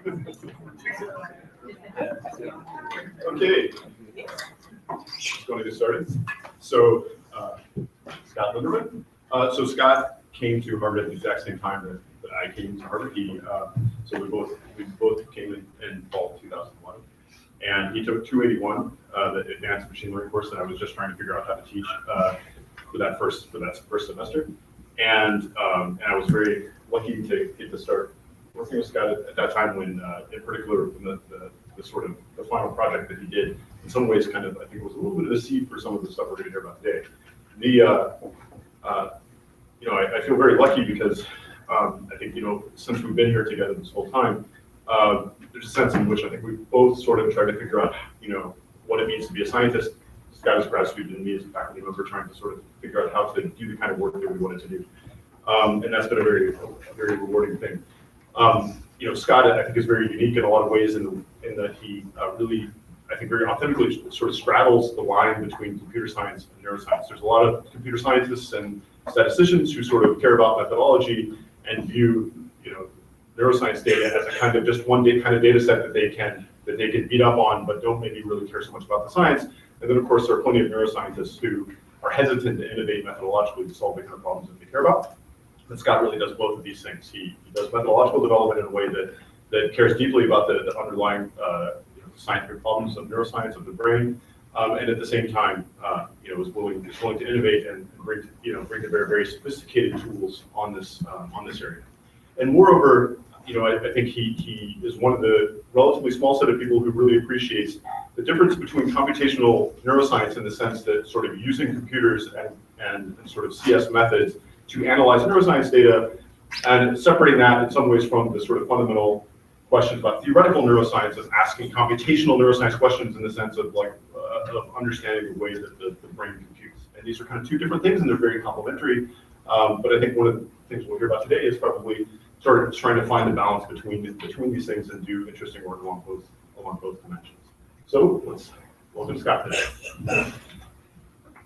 Okay, just going to get started. So, Scott Linderman. So Scott came to Harvard at the exact same time that I came to Harvard. So we both came in fall of 2001, and he took 281, the advanced machine learning course that I was just trying to figure out how to teach for that first semester, and I was very lucky to get to start working with Scott at that time when, in particular, when the sort of the final project that he did, in some ways, kind of, I think it was a little bit of a seed for some of the stuff we're going to hear about today. I feel very lucky because I think, since we've been here together this whole time, there's a sense in which I think we've both sort of tried to figure out, what it means to be a scientist. Scott is a grad student and me as a faculty member trying to sort of figure out how to do the kind of work that we wanted to do. And that's been a very rewarding thing. Scott, I think, is very unique in a lot of ways in that he really, I think, very authentically sort of straddles the line between computer science and neuroscience. There's a lot of computer scientists and statisticians who sort of care about methodology and view, neuroscience data as a kind of just one kind of data set that they can beat up on, but don't maybe really care so much about the science. And then, of course, there are plenty of neuroscientists who are hesitant to innovate methodologically to solve the kind of problems that they care about. But Scott really does both of these things. He does methodological development in a way that cares deeply about the underlying scientific problems of neuroscience of the brain, and at the same time, is willing to innovate and bring to bear very sophisticated tools on this area. And moreover, I think he is one of the relatively small set of people who really appreciates the difference between computational neuroscience in the sense that sort of using computers and sort of CS methods to analyze neuroscience data, and separating that in some ways from the sort of fundamental questions about theoretical neuroscience as asking computational neuroscience questions in the sense of of understanding the way that the brain computes. And these are kind of two different things, and they're very complementary. But I think one of the things we'll hear about today is probably sort of trying to find the balance between these things and do interesting work along both dimensions. So let's welcome Scott today.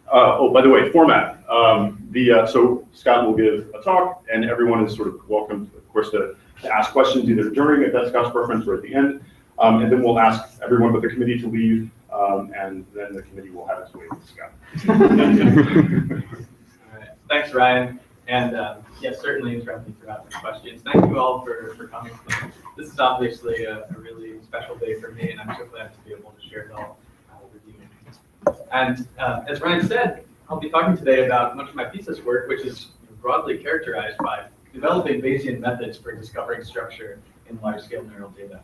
By the way, format. So Scott will give a talk, and everyone is sort of welcome, of course, to ask questions either during, if that's Scott's preference, or at the end. And then we'll ask everyone but the committee to leave, and then the committee will have its way with Scott. All right. Thanks, Ryan. And yes, certainly interrupting throughout the questions. Thank you all for coming. This is obviously a really special day for me, and I'm so glad to be able to share it all with you. And as Ryan said, I'll be talking today about much of my thesis work, which is broadly characterized by developing Bayesian methods for discovering structure in large-scale neural data.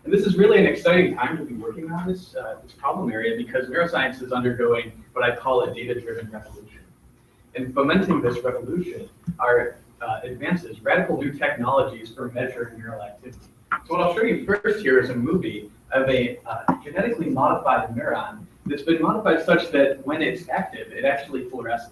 And this is really an exciting time to be working on this problem area because neuroscience is undergoing what I call a data-driven revolution. And fomenting this revolution are advances, radical new technologies for measuring neural activity. So what I'll show you first here is a movie of a genetically modified neuron that's been modified such that when it's active, it actually fluoresces,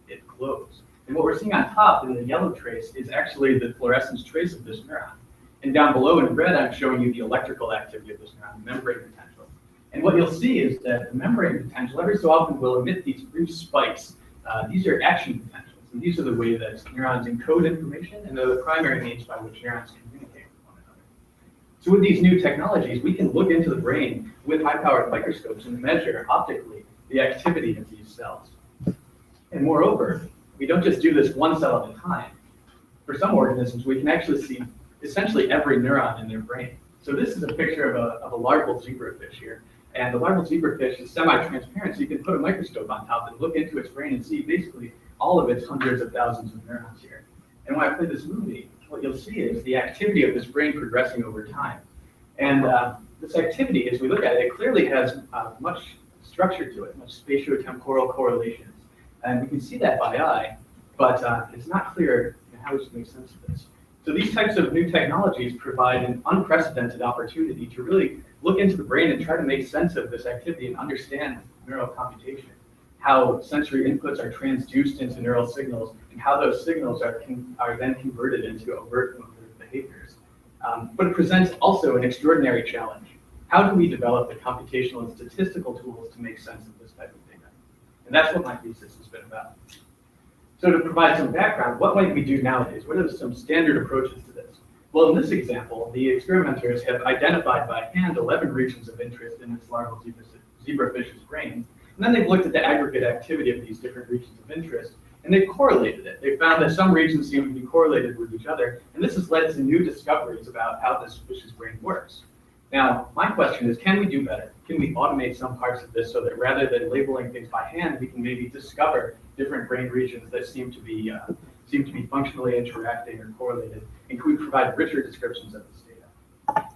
it glows. And what we're seeing on top in the yellow trace is actually the fluorescence trace of this neuron. And down below in red, I'm showing you the electrical activity of this neuron, the membrane potential. And what you'll see is that the membrane potential every so often will emit these brief spikes. These are action potentials, and these are the way that neurons encode information, and they're the primary means by which neurons communicate with one another. So with these new technologies, we can look into the brain with high-powered microscopes and measure optically the activity of these cells. And moreover, we don't just do this one cell at a time. For some organisms, we can actually see essentially every neuron in their brain. So this is a picture of a larval zebrafish here. And the larval zebrafish is semi-transparent, so you can put a microscope on top and look into its brain and see basically all of its hundreds of thousands of neurons here. And when I play this movie, what you'll see is the activity of this brain progressing over time. And this activity, as we look at it, it clearly has much structure to it, much spatiotemporal correlations. And we can see that by eye, but it's not clear how we should make sense of this. So these types of new technologies provide an unprecedented opportunity to really look into the brain and try to make sense of this activity and understand neural computation, how sensory inputs are transduced into neural signals, and how those signals are then converted into overt motor behaviors. But it presents also an extraordinary challenge. How do we develop the computational and statistical tools to make sense of this type of data? And that's what my thesis has been about. So to provide some background, what might we do nowadays? What are some standard approaches to this? Well, in this example, the experimenters have identified by hand 11 regions of interest in this larval zebrafish's brain, and then they've looked at the aggregate activity of these different regions of interest, and they've correlated it. They found that some regions seem to be correlated with each other, and this has led to new discoveries about how this fish's brain works. Now, my question is, can we do better? Can we automate some parts of this so that rather than labeling things by hand, we can maybe discover different brain regions that seem to be functionally interacting or correlated, and can we provide richer descriptions of this data?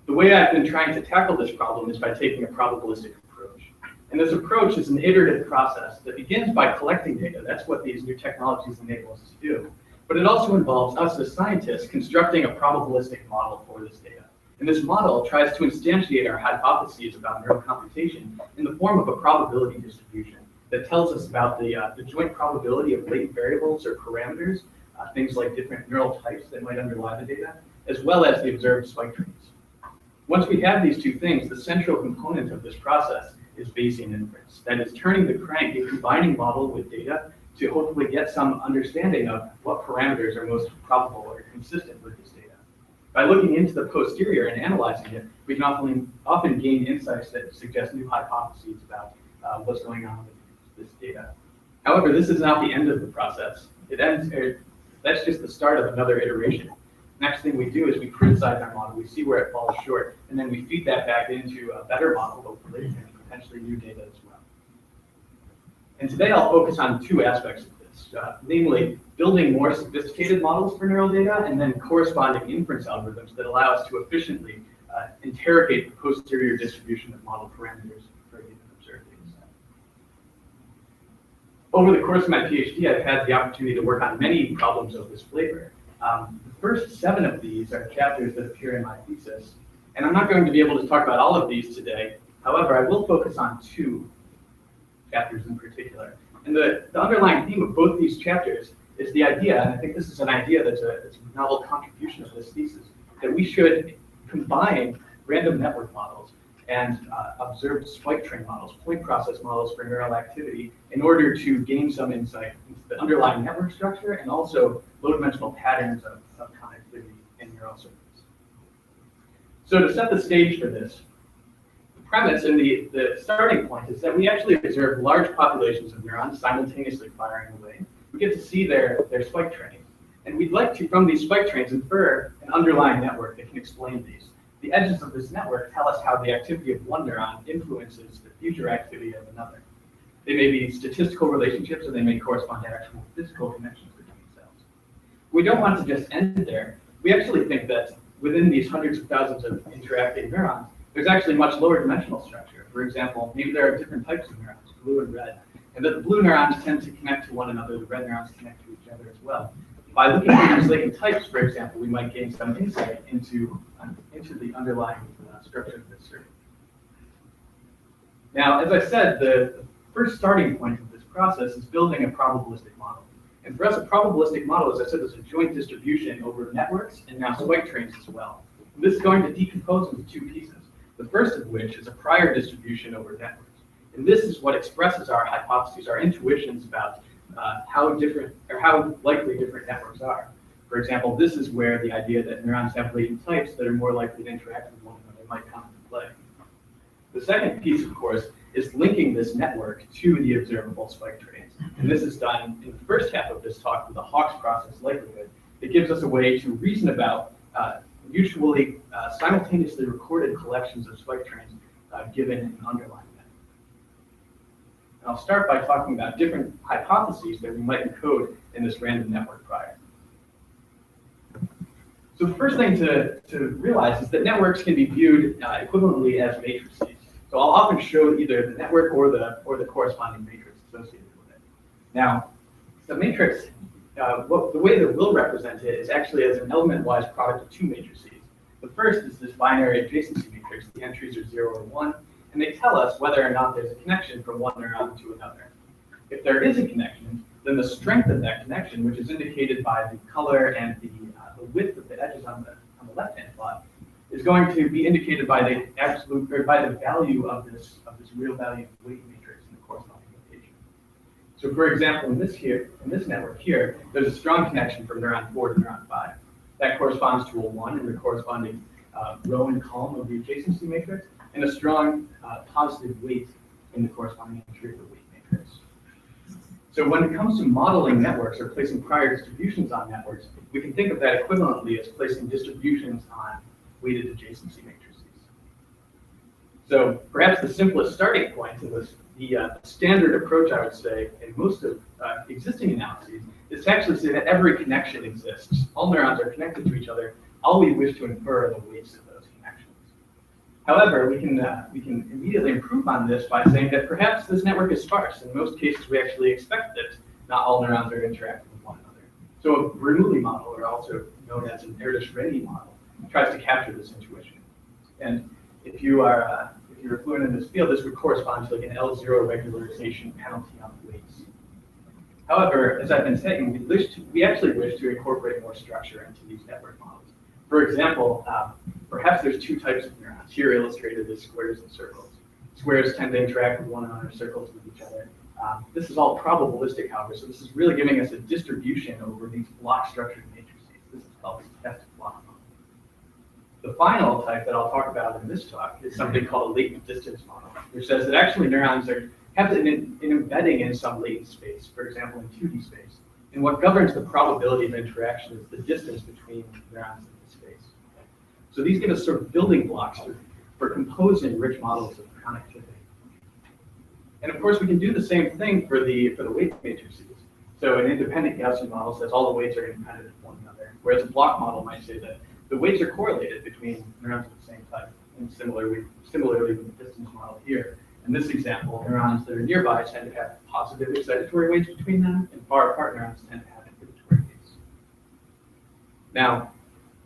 The way I've been trying to tackle this problem is by taking a probabilistic approach. And this approach is an iterative process that begins by collecting data. That's what these new technologies enable us to do. But it also involves us as scientists constructing a probabilistic model for this data. And this model tries to instantiate our hypotheses about neural computation in the form of a probability distribution that tells us about the joint probability of latent variables or parameters, things like different neural types that might underlie the data, as well as the observed spike trains. Once we have these two things, the central component of this process is Bayesian inference. That is turning the crank, a combining model with data, to hopefully get some understanding of what parameters are most probable or consistent with this data. By looking into the posterior and analyzing it, we can often gain insights that suggest new hypotheses about what's going on with this data. However, this is not the end of the process. That's just the start of another iteration. Next thing we do is we criticize our model, we see where it falls short, and then we feed that back into a better model, hopefully, and potentially new data as well. And today I'll focus on two aspects of this, namely building more sophisticated models for neural data and then corresponding inference algorithms that allow us to efficiently interrogate the posterior distribution of model parameters for a given observed data set. Over the course of my PhD, I've had the opportunity to work on many problems of this flavor. The first 7 of these are chapters that appear in my thesis, and I'm not going to be able to talk about all of these today. However, I will focus on 2 chapters in particular. And the underlying theme of both these chapters is the idea, and I think this is an idea that's a novel contribution of this thesis, that we should combine random network models and observed spike train models, point process models for neural activity in order to gain some insight into the underlying network structure and also low-dimensional patterns of connectivity in neural circuits. So to set the stage for this, the premise and the starting point is that we actually observe large populations of neurons simultaneously firing away. We get to see their spike trains. And we'd like to, from these spike trains, infer an underlying network that can explain these. The edges of this network tell us how the activity of one neuron influences the future activity of another. They may be statistical relationships, or they may correspond to actual physical connections between cells. We don't want to just end there. We actually think that within these hundreds of thousands of interacting neurons, there's actually much lower dimensional structure. For example, maybe there are different types of neurons, blue and red, and that the blue neurons tend to connect to one another, the red neurons connect to each other as well. By looking at these latent types, for example, we might gain some insight into the underlying structure of this circuit. Now, as I said, the first starting point of this process is building a probabilistic model. And for us, a probabilistic model, as I said, is a joint distribution over networks and now spike trains as well. And this is going to decompose into 2 pieces, the first of which is a prior distribution over networks. And this is what expresses our hypotheses, our intuitions about how different or how likely different networks are. For example, this is where the idea that neurons have latent types that are more likely to interact with one another might come into play. The second piece, of course, is linking this network to the observable spike trains. And this is done in the first half of this talk with the Hawkes process likelihood. It gives us a way to reason about mutually simultaneously recorded collections of spike trains given an underlying. I'll start by talking about different hypotheses that we might encode in this random network prior. So the first thing to realize is that networks can be viewed equivalently as matrices. So I'll often show either the network or the corresponding matrix associated with it. Now, the matrix, the way that we'll represent it is actually as an element-wise product of 2 matrices. The first is this binary adjacency matrix. The entries are 0 or 1. And they tell us whether or not there's a connection from one neuron to another. If there is a connection, then the strength of that connection, which is indicated by the color and the width of the edges on the left-hand plot, is going to be indicated by the absolute or by the value of this real value weight matrix in the corresponding location. So, for example, in this network here, there's a strong connection from neuron 4 to neuron 5. That corresponds to a 1 in the corresponding row and column of the adjacency matrix, and a strong positive weight in the corresponding entry of the weight matrix. So when it comes to modeling networks or placing prior distributions on networks, we can think of that equivalently as placing distributions on weighted adjacency matrices. So perhaps the simplest starting point to this, the standard approach, I would say, in most of existing analyses, is to actually say that every connection exists. All neurons are connected to each other. All we wish to infer are the weights of those connections. However, we can immediately improve on this by saying that perhaps this network is sparse. In most cases, we actually expect that not all neurons are interacting with one another. So a Bernoulli model, or also known as an Erdős-Rényi model, tries to capture this intuition. And if you're fluent in this field, this would correspond to like an L0 regularization penalty on weights. However, as I've been saying, we actually wish to incorporate more structure into these network models. For example, perhaps there's two types of neurons, here illustrated as squares and circles. Squares tend to interact with one another, circles with each other. This is all probabilistic, however, so this is really giving us a distribution over these block-structured matrices. This is called a stochastic block model. The final type that I'll talk about in this talk is something called a latent distance model, which says that actually neurons have an embedding in some latent space, for example, in 2D space. And what governs the probability of interaction is the distance between neurons in this space. So these give us sort of building blocks for composing rich models of connectivity. And of course, we can do the same thing for the weight matrices. So an independent Gaussian model says all the weights are independent of one another, whereas a block model might say that the weights are correlated between neurons of the same type. And similarly with the distance model here. In this example, neurons that are nearby tend to have positive excitatory weights between them, and far apart neurons tend to have inhibitory weights. Now,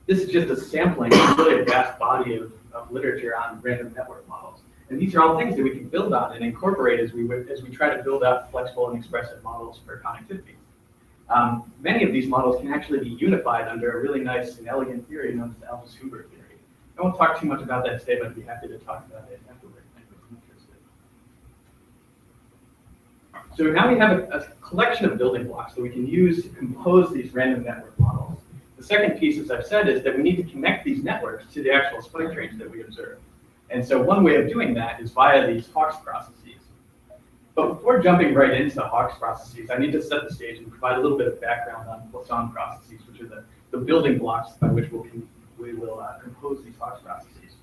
this is just a sampling of really a vast body of literature on random network models. And these are all things that we can build on and incorporate as we try to build out flexible and expressive models for connectivity. Many of these models can actually be unified under a really nice and elegant theory known as the Albus-Huber theory. I won't talk too much about that today, but I'd be happy to talk about it afterward if anyone's interested. So now we have a collection of building blocks that we can use to compose these random network models. The second piece, as I've said, is that we need to connect these networks to the actual spike trains that we observe. And so one way of doing that is via these Hawkes processes. But before jumping right into Hawkes processes, I need to set the stage and provide a little bit of background on Poisson processes, which are the building blocks by which we will compose these Hawkes processes.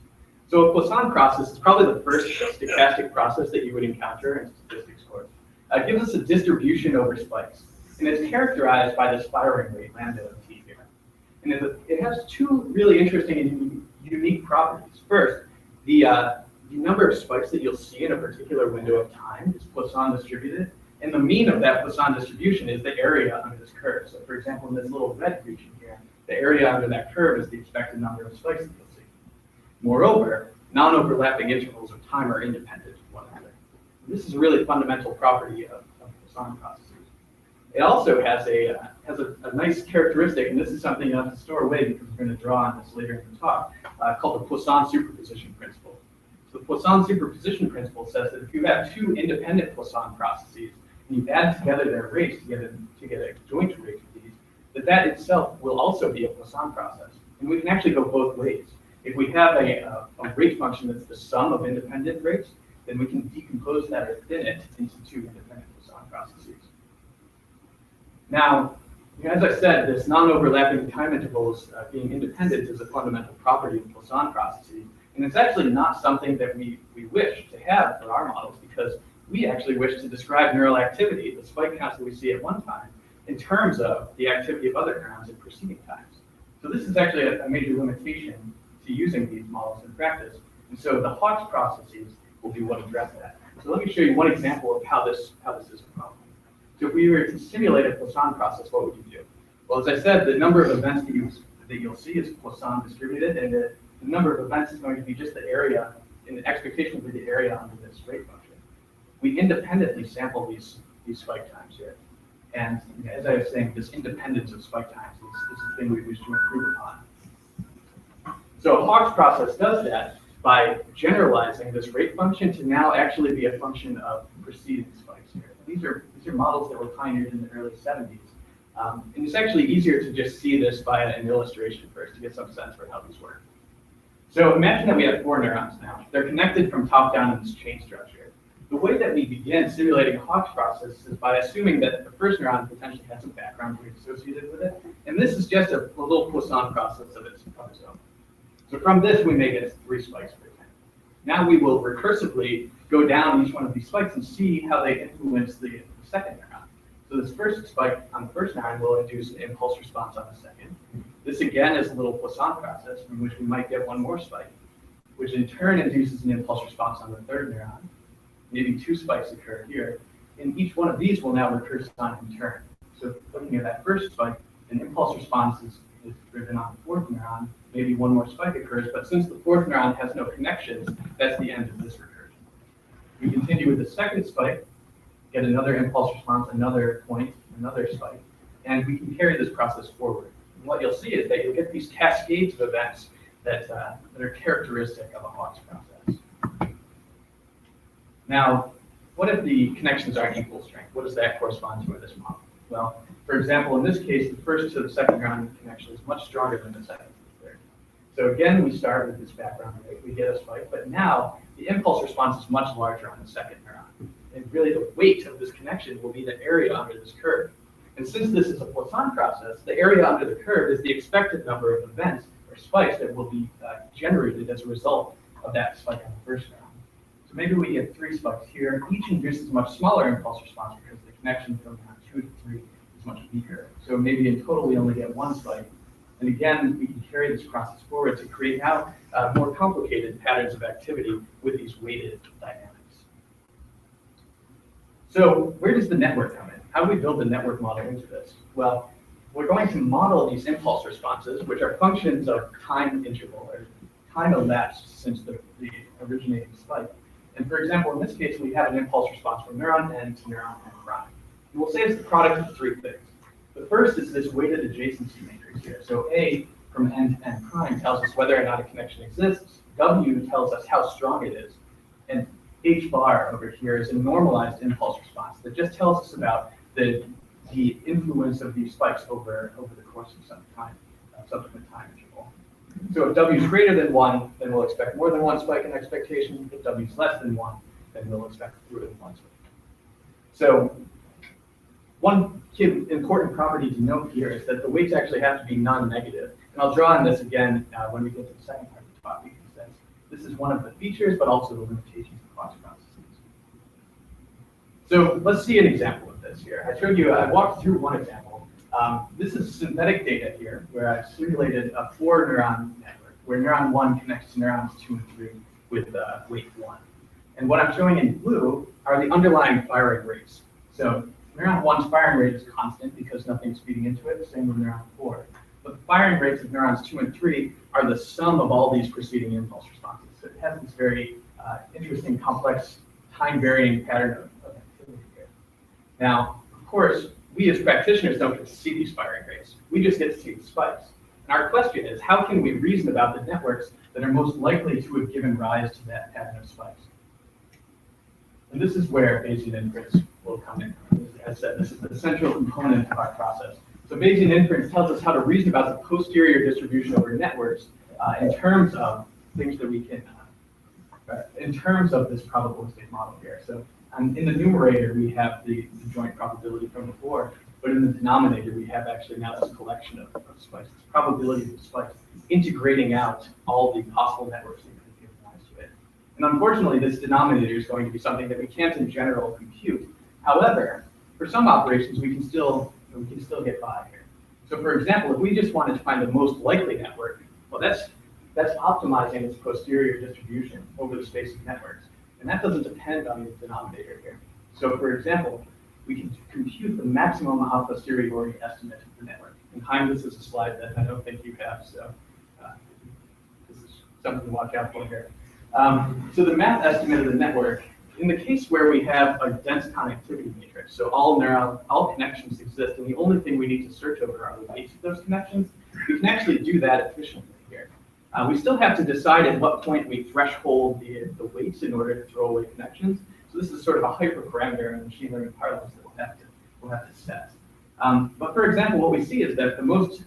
So a Poisson process is probably the first stochastic process that you would encounter in statistics course. It gives us a distribution over spikes, and it's characterized by the spiraling rate, lambda of t here. And it has two really interesting and unique properties. First, the number of spikes that you'll see in a particular window of time is Poisson distributed, and the mean of that Poisson distribution is the area under this curve. So for example, in this little red region here, the area under that curve is the expected number of spikes that you'll see. Moreover, non-overlapping intervals of time are independent of one another. This is a really fundamental property of Poisson processes. It also has a nice characteristic, and this is something you have to store away because we're going to draw on this later in the talk, called the Poisson superposition principle. So the Poisson superposition principle says that if you have two independent Poisson processes and you add together their rates to get a joint rate of these, that itself will also be a Poisson process. And we can actually go both ways. If we have a rate function that's the sum of independent rates, then we can decompose that or thin it into two independent Poisson processes. Now, as I said, this non-overlapping time intervals being independent is a fundamental property of Poisson processes. And it's actually not something that we wish to have for our models, because we actually wish to describe neural activity, the spike counts that we see at one time, in terms of the activity of other neurons in preceding times. So this is actually a major limitation to using these models in practice. And so the Hawkes processes will be what address that. So let me show you one example of how this is a problem. So if we were to simulate a Poisson process, what would you do? Well, as I said, the number of events that you'll see is Poisson distributed, and the number of events is going to be just the area, and the expectation will be the area under this rate function. We independently sample these spike times here. And as I was saying, this independence of spike times is the thing we wish to improve upon. So a Hawkes process does that by generalizing this rate function to now actually be a function of preceding spikes here. These are models that were pioneered in the early 70s And it's actually easier to just see this via an illustration first to get some sense for how these work. So imagine that we have 4 neurons now. They're connected from top down in this chain structure. The way that we begin simulating a Hawk's process is by assuming that the first neuron potentially has some background weight associated with it. And this is just a little Poisson process of its own. So from this, we may get 3 spikes per time. Now we will recursively go down each one of these spikes and see how they influence the second neuron. So this first spike on the first neuron will induce an impulse response on the second. This again is a little Poisson process from which we might get 1 more spike, which in turn induces an impulse response on the third neuron. Maybe 2 spikes occur here, and each one of these will now recurse on in turn. So looking at that first spike, an impulse response is driven on the fourth neuron. Maybe 1 more spike occurs, but since the fourth neuron has no connections, that's the end of this recursion. We continue with the second spike, get another impulse response, another point, another spike, and we can carry this process forward. And what you'll see is that you'll get these cascades of events that are characteristic of a Hawk's process. Now, what if the connections aren't equal strength? What does that correspond to in this model? Well, for example, in this case, the first to the second neuron connection is much stronger than the second to the third. So again, we start with this background rate, we get a spike, but now the impulse response is much larger on the second neuron. And really the weight of this connection will be the area under this curve. And since this is a Poisson process, the area under the curve is the expected number of events or spikes that will be generated as a result of that spike on the first neuron. So maybe we get 3 spikes here. Each induces a much smaller impulse response because the connection from neuron 2 to 3 is much weaker. So maybe in total we only get 1 spike. And again, we can carry this process forward to create now more complicated patterns of activity with these weighted dynamics. So where does the network come in? How do we build the network model into this? Well, we're going to model these impulse responses, which are functions of time interval, or time elapsed since the originating spike. And for example, in this case, we have an impulse response from neuron N to neuron N prime. And we'll say it's the product of 3 things. The first is this weighted adjacency matrix here. So A from N to N prime tells us whether or not a connection exists. W tells us how strong it is. And H bar over here is a normalized impulse response that just tells us about the influence of these spikes over the course of some time, subsequent time interval. So if W is greater than 1, then we'll expect more than 1 spike in expectation. If W is less than 1, then we'll expect fewer than 1 spike. So one key important property to note here is that the weights actually have to be non-negative. And I'll draw on this again when we get to the second part of the talk, because this is one of the features, but also the limitations of Hawk's processes. So let's see an example of this here. I walked through one example. This is synthetic data here, where I've simulated a 4-neuron network, where neuron 1 connects to neurons 2 and 3 with weight 1. And what I'm showing in blue are the underlying firing rates. So neuron 1's firing rate is constant because nothing's feeding into it, same with neuron 4. But the firing rates of neurons 2 and 3 are the sum of all these preceding impulse responses. So it has this very interesting, complex, time-varying pattern of activity here. Now, of course, we as practitioners don't get to see these firing rates. We just get to see the spikes. And our question is, how can we reason about the networks that are most likely to have given rise to that pattern of spikes? And this is where Bayesian inference will come in. As I said, this is the central component of our process. So Bayesian inference tells us how to reason about the posterior distribution over networks in terms of things that we can, in terms of this probabilistic model here. So in the numerator, we have the joint probability from before, but in the denominator, we have actually now this collection of spikes, this probability of spikes, integrating out all the possible networks that could give rise to it. And unfortunately, this denominator is going to be something that we can't in general compute. However, for some operations, we can still get by here. So for example, if we just wanted to find the most likely network, well, that's optimizing its posterior distribution over the space of networks. And that doesn't depend on the denominator here. So for example, we can compute the maximum a posteriori estimate of the network. And Chaim, this is a slide that I don't think you have, so this is something to watch out for here. So the math estimate of the network, in the case where we have a dense connectivity matrix, so all connections exist, and the only thing we need to search over are the weights of those connections, we can actually do that efficiently here. We still have to decide at what point we threshold the weights in order to throw away connections. So this is sort of a hyperparameter in machine learning parlance that we'll have to set. But for example, what we see is that the most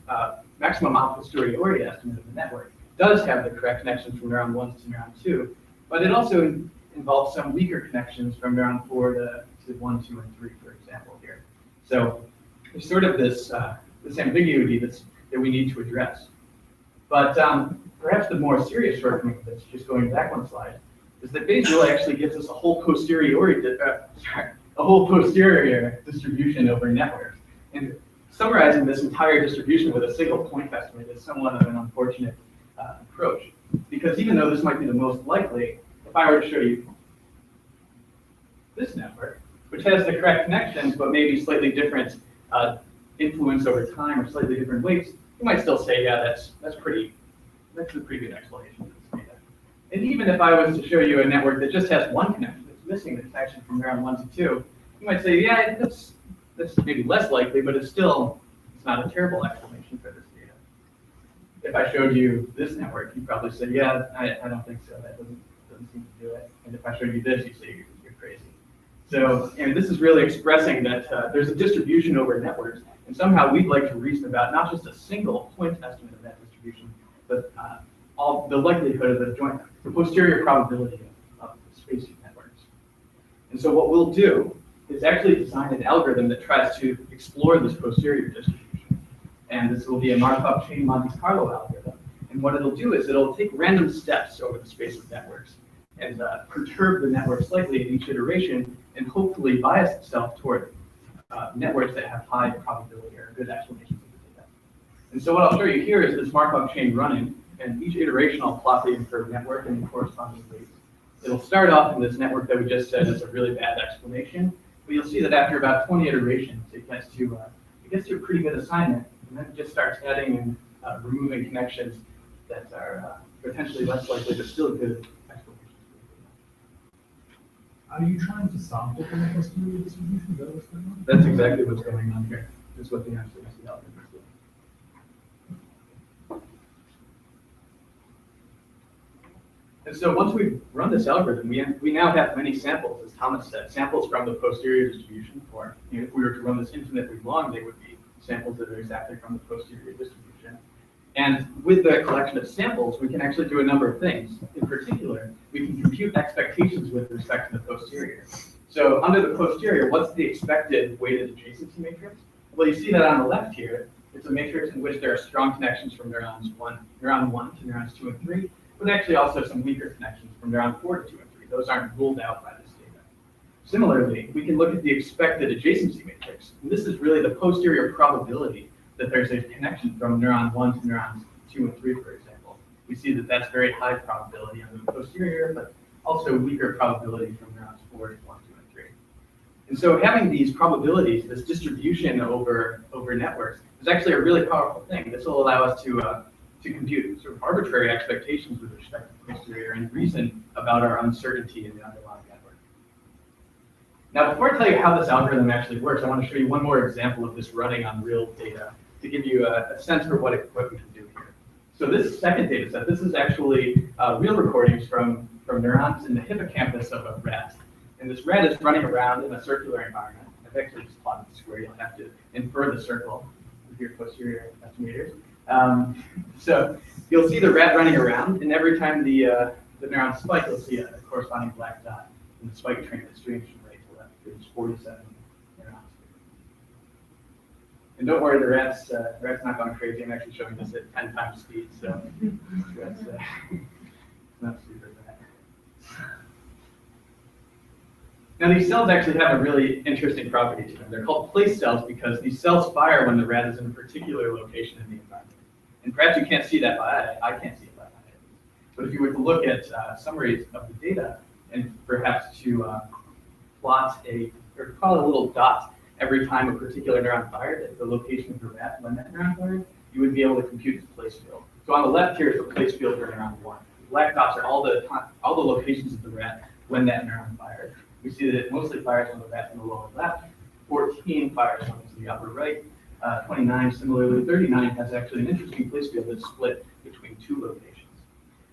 maximum a posteriori estimate of the network does have the correct connections from neuron 1 to neuron 2, but it also involves some weaker connections from neuron 4 to 1, 2, and 3, for example, here. So there's sort of this ambiguity that we need to address. But perhaps the more serious shortcoming of this, just going back one slide, is that Bayes really actually gives us a whole posterior distribution over networks. And summarizing this entire distribution with a single point estimate is somewhat of an unfortunate approach. Because even though this might be the most likely, if I were to show you this network, which has the correct connections, but maybe slightly different influence over time or slightly different weights, you might still say, yeah, that's a pretty good explanation for this data. And even if I was to show you a network that just has one connection, that's missing the connection from neuron 1 to 2, you might say, yeah, that's maybe less likely, but it's not a terrible explanation for this data. If I showed you this network, you'd probably say, yeah, I don't think so. That doesn't seem to do it. And if I showed you this, you'd say you're crazy. So, and this is really expressing that there's a distribution over networks, and somehow we'd like to reason about not just a single point estimate of that distribution, but all the likelihood of the posterior probability of spacing networks. And so what we'll do is actually design an algorithm that tries to explore this posterior distribution. And this will be a Markov chain Monte Carlo algorithm. And what it'll do is it'll take random steps over the space of networks and perturb the network slightly in each iteration and hopefully bias itself toward networks that have high probability or good explanations of the data. And so what I'll show you here is this Markov chain running, and each iteration I'll plot the inferred network and the corresponding weights. It'll start off in this network that we just said is a really bad explanation, but you'll see that after about 20 iterations, it gets to a pretty good assignment, and then it just starts adding and removing connections that are potentially less likely, but still good explanations. Are you trying to sample the posterior distribution? That's exactly what's going on here. That's what the actual algorithm is doing. And so once we've run this algorithm, we now have many samples, as Thomas said, samples from the posterior distribution. Or if we were to run this infinitely long, they would be samples that are exactly from the posterior distribution. And with the collection of samples, we can actually do a number of things. In particular, we can compute expectations with respect to the posterior. So under the posterior, what's the expected weighted adjacency matrix? Well, you see that on the left here. It's a matrix in which there are strong connections from neuron 1 to neurons 2 and 3, but actually also some weaker connections from neuron 4 to 2 and 3. Those aren't ruled out by this data. Similarly, we can look at the expected adjacency matrix. And this is really the posterior probability that there's a connection from neuron 1 to neurons 2 and 3, for example. We see that that's very high probability on the posterior, but also weaker probability from neurons 4 to 1, 2, and 3. And so having these probabilities, this distribution over networks, is actually a really powerful thing. This will allow us to compute sort of arbitrary expectations with respect to the posterior and reason about our uncertainty in the underlying network. Now, before I tell you how this algorithm actually works, I want to show you one more example of this running on real data to give you a sense for what we can do here. So this second data set, this is actually real recordings from neurons in the hippocampus of a rat. And this rat is running around in a circular environment. I've actually just plotted the square. You'll have to infer the circle with your posterior estimators. So you'll see the rat running around, and every time the neuron spike, you'll see a corresponding black dot in the spike train that's doing from right to left. There's 47 neurons. And don't worry, the rat's not going crazy. I'm actually showing this at 10 times speed, so that's not super bad. Now these cells actually have a really interesting property to them. They're called place cells because these cells fire when the rat is in a particular location in the environment. And perhaps you can't see that by eye. I can't see it by eye. But if you were to look at summaries of the data and perhaps to plot or plot a little dot every time a particular neuron fired at the location of the rat when that neuron fired, you would be able to compute its place field. So on the left here is the place field for neuron 1. The black dots are all the locations of the rat when that neuron fired. We see that it mostly fires when the rat's in the lower left, 14 fires when it's in the upper right, 29 similarly, 39 has actually an interesting place field that's split between two locations.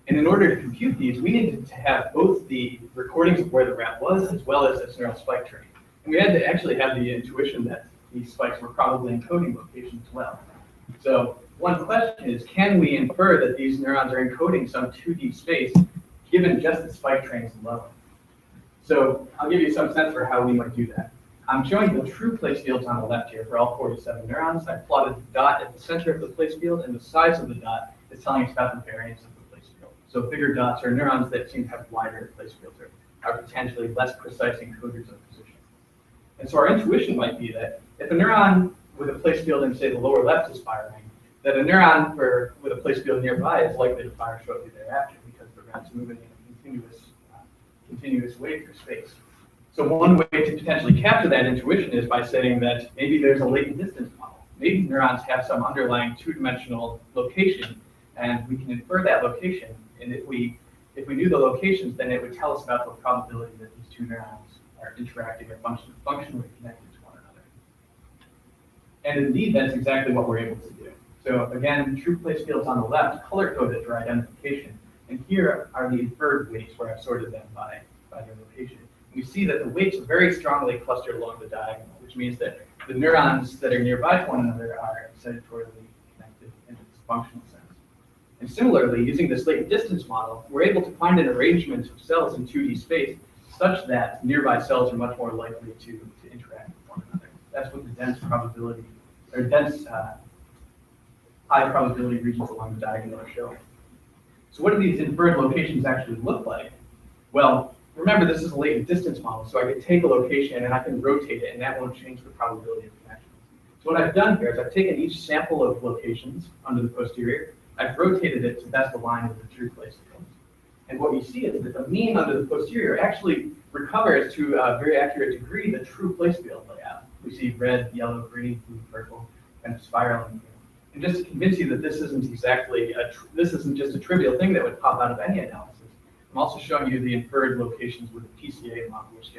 And in order to compute these, we needed to have both the recordings of where the rat was as well as its neural spike train. And we had to actually have the intuition that these spikes were probably encoding location as well. So one question is, can we infer that these neurons are encoding some 2D space given just the spike trains alone? So I'll give you some sense for how we might do that. I'm showing the true place fields on the left here for all 47 neurons. I've plotted the dot at the center of the place field, and the size of the dot is telling us about the variance of the place field. So bigger dots are neurons that seem to have wider place fields or are potentially less precise encoders of position. And so our intuition might be that if a neuron with a place field in, say, the lower left is firing, that a neuron with a place field nearby is likely to fire shortly thereafter because the neuron's moving in a continuous way through space. So one way to potentially capture that intuition is by saying that maybe there's a latent distance model. Maybe neurons have some underlying two-dimensional location, and we can infer that location. And if we knew the locations, then it would tell us about the probability that these two neurons are interacting or functionally connected to one another. And indeed, that's exactly what we're able to do. So again, true place fields on the left, color-coded for identification. And here are the inferred weights where I've sorted them by their location. We see that the weights are very strongly clustered along the diagonal, which means that the neurons that are nearby to one another are sedatorily connected in its functional sense. And similarly, using this latent distance model, we're able to find an arrangement of cells in 2D space such that nearby cells are much more likely to interact with one another. That's what the dense probability, or dense high probability regions along the diagonal are showing. So what do these inferred locations actually look like? Well, remember, this is a latent distance model, so I could take a location and I can rotate it, and that won't change the probability of connection. So what I've done here is I've taken each sample of locations under the posterior, I've rotated it to best align with the true place field. And what you see is that the mean under the posterior actually recovers to a very accurate degree the true place field layout. We see red, yellow, green, blue, purple, kind of spiraling here. And just to convince you that this isn't exactly this isn't just a trivial thing that would pop out of any analysis, I'm also showing you the inferred locations with the PCA model, which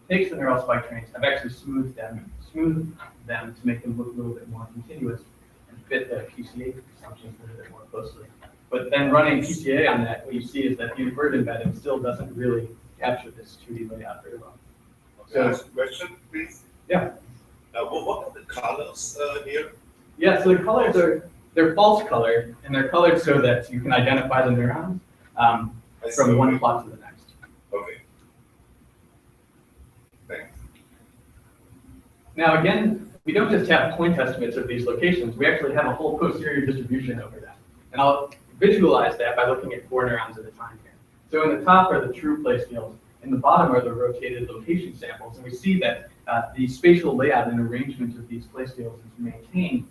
takes the neural spike trains. I've actually smoothed them to make them look a little bit more continuous and fit the PCA assumptions a little bit more closely. But then running PCA on that, what you see is that the inferred embedding still doesn't really capture this 2D layout very well. Can I ask a question, please? Yeah. What are the colors here? Yeah, so the colors they're false colored, and they're colored so that you can identify the neurons from one plot to the next. Okay. Thanks. Now again, we don't just have point estimates of these locations, we actually have a whole posterior distribution over them. And I'll visualize that by looking at 4 neurons at a time here. So in the top are the true place fields, in the bottom are the rotated location samples, and we see that the spatial layout and arrangement of these place fields is maintained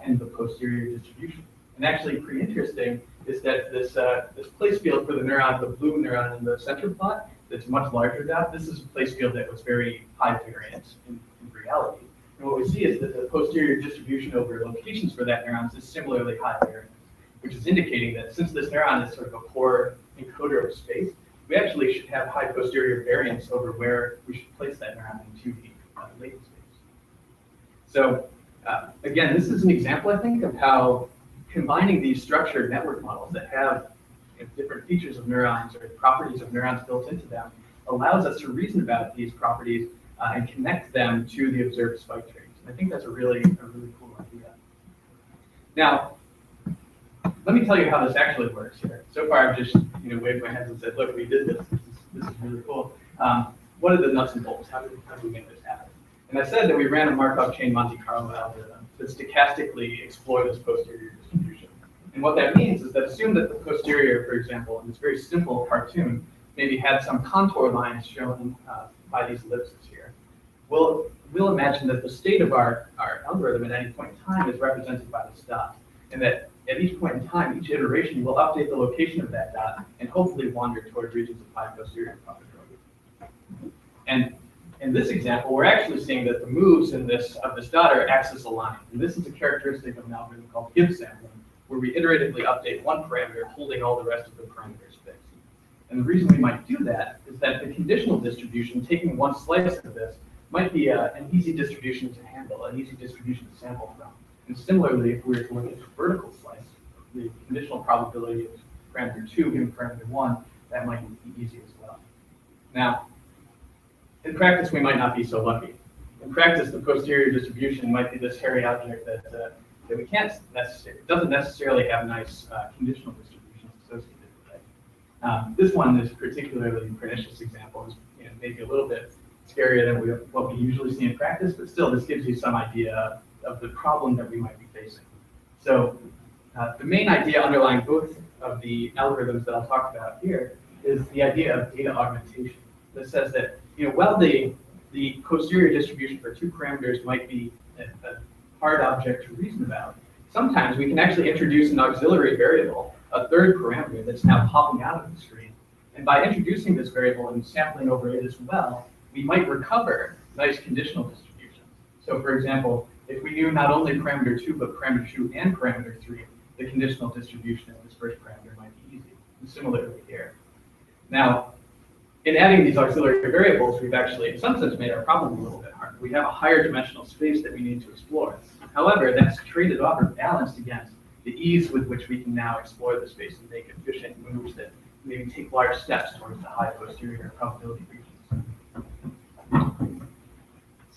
in the posterior distribution. And actually pretty interesting is that this place field for the neuron, the blue neuron in the center plot, that's much larger dot, this is a place field that was very high variance in reality. And what we see is that the posterior distribution over locations for that neuron is similarly high variance, which is indicating that since this neuron is sort of a poor encoder of space, we actually should have high posterior variance over where we should place that neuron in 2D latent space. So again, this is an example, I think, of how combining these structured network models that have different features of neurons or properties of neurons built into them allows us to reason about these properties and connect them to the observed spike trains. And I think that's a really cool idea. Now, let me tell you how this actually works here. So far, I've just waved my hands and said, look, we did this. This is really cool. What are the nuts and bolts? How do we make this happen? And I said that we ran a Markov chain Monte Carlo algorithm to stochastically explore this posterior distribution. And what that means is that assume that the posterior, for example, in this very simple cartoon, maybe had some contour lines shown by these ellipses here. We'll imagine that the state of our algorithm at any point in time is represented by this dot, and that at each point in time, each iteration will update the location of that dot and hopefully wander toward regions of high posterior probability. And in this example, we're actually seeing that the moves of this dot are axis aligned. And this is a characteristic of an algorithm called Gibbs sampling, where we iteratively update one parameter, holding all the rest of the parameters fixed. And the reason we might do that is that the conditional distribution, taking one slice of this, might be an easy distribution to handle, an easy distribution to sample from. And similarly, if we were to look at the vertical slice, the conditional probability of parameter 2 given parameter 1, that might be easy as well. Now, in practice, we might not be so lucky. In practice, the posterior distribution might be this hairy object that we can't necessarily, doesn't necessarily have nice conditional distributions associated with it. This one is particularly pernicious example, is maybe a little bit scarier than what we usually see in practice, but still this gives you some idea of the problem that we might be facing. So the main idea underlying both of the algorithms that I'll talk about here is the idea of data augmentation. That says that while the posterior distribution for two parameters might be a hard object to reason about, sometimes we can actually introduce an auxiliary variable, a third parameter that's now popping out of the screen. And by introducing this variable and sampling over it as well, we might recover nice conditional distributions. So for example, if we knew not only parameter 2, but parameter 2 and parameter 3, the conditional distribution of this first parameter might be easy. And similarly here. Now, in adding these auxiliary variables, we've actually, in some sense, made our problem a little bit harder. We have a higher dimensional space that we need to explore. However, that's traded off or balanced against the ease with which we can now explore the space and make efficient moves that maybe take large steps towards the high posterior probability regions.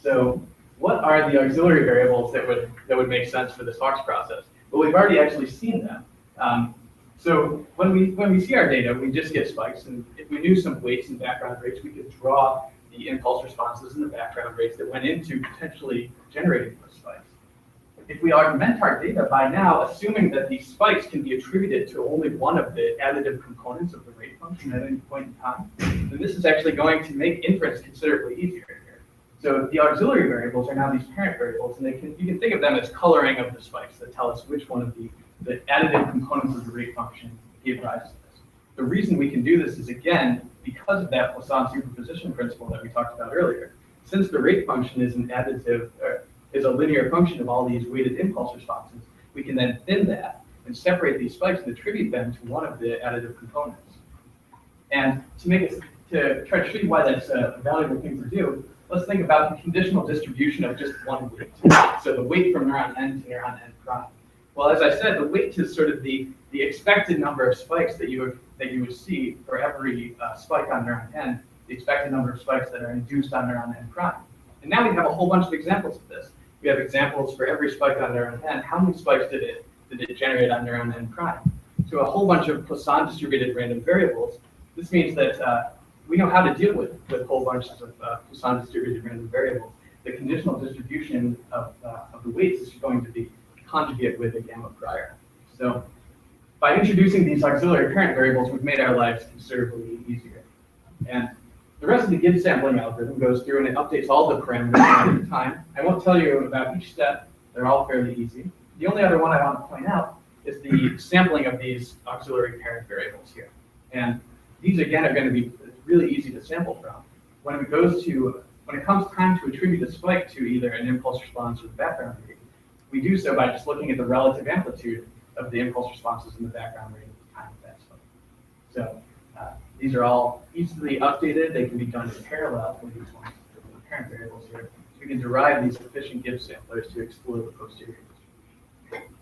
So what are the auxiliary variables that would make sense for this Hawkes process? Well, we've already actually seen them. So when we see our data, we just get spikes, and if we knew some weights and background rates, we could draw the impulse responses and the background rates that went into potentially generating those spikes. If we augment our data by now, assuming that these spikes can be attributed to only one of the additive components of the rate function at any point in time, then this is actually going to make inference considerably easier here. So the auxiliary variables are now these parent variables, and you can think of them as coloring of the spikes that tell us which one of the additive components of the rate function gave rise to this. The reason we can do this is, again, because of that Poisson superposition principle that we talked about earlier. Since the rate function is an additive, is a linear function of all these weighted impulse responses, we can then thin that and separate these spikes and attribute them to one of the additive components. And to try to show you why that's a valuable thing to do, let's think about the conditional distribution of just one weight. So the weight from neuron n to neuron n prime. Well, as I said, the weight is sort of the expected number of spikes that you would see for every spike on neuron n, the expected number of spikes that are induced on neuron n prime. And now we have a whole bunch of examples of this. We have examples for every spike on neuron n. How many spikes did it generate on neuron n prime? So a whole bunch of Poisson distributed random variables. This means that we know how to deal with whole bunches of Poisson distributed random variables. The conditional distribution of the weights is going to be conjugate with a gamma prior. So by introducing these auxiliary parent variables, we've made our lives considerably easier. And the rest of the Gibbs sampling algorithm goes through and it updates all the parameters at the time. I won't tell you about each step. They're all fairly easy. The only other one I want to point out is the sampling of these auxiliary parent variables here. And these, again, are going to be really easy to sample from. When it comes time to attribute a spike to either an impulse response or the background rate, we do so by just looking at the relative amplitude of the impulse responses in the background rate at the time of that spike. So these are all easily updated. They can be done in parallel with these ones, the parent variables here. So we can derive these efficient Gibbs samplers to explore the posterior distribution.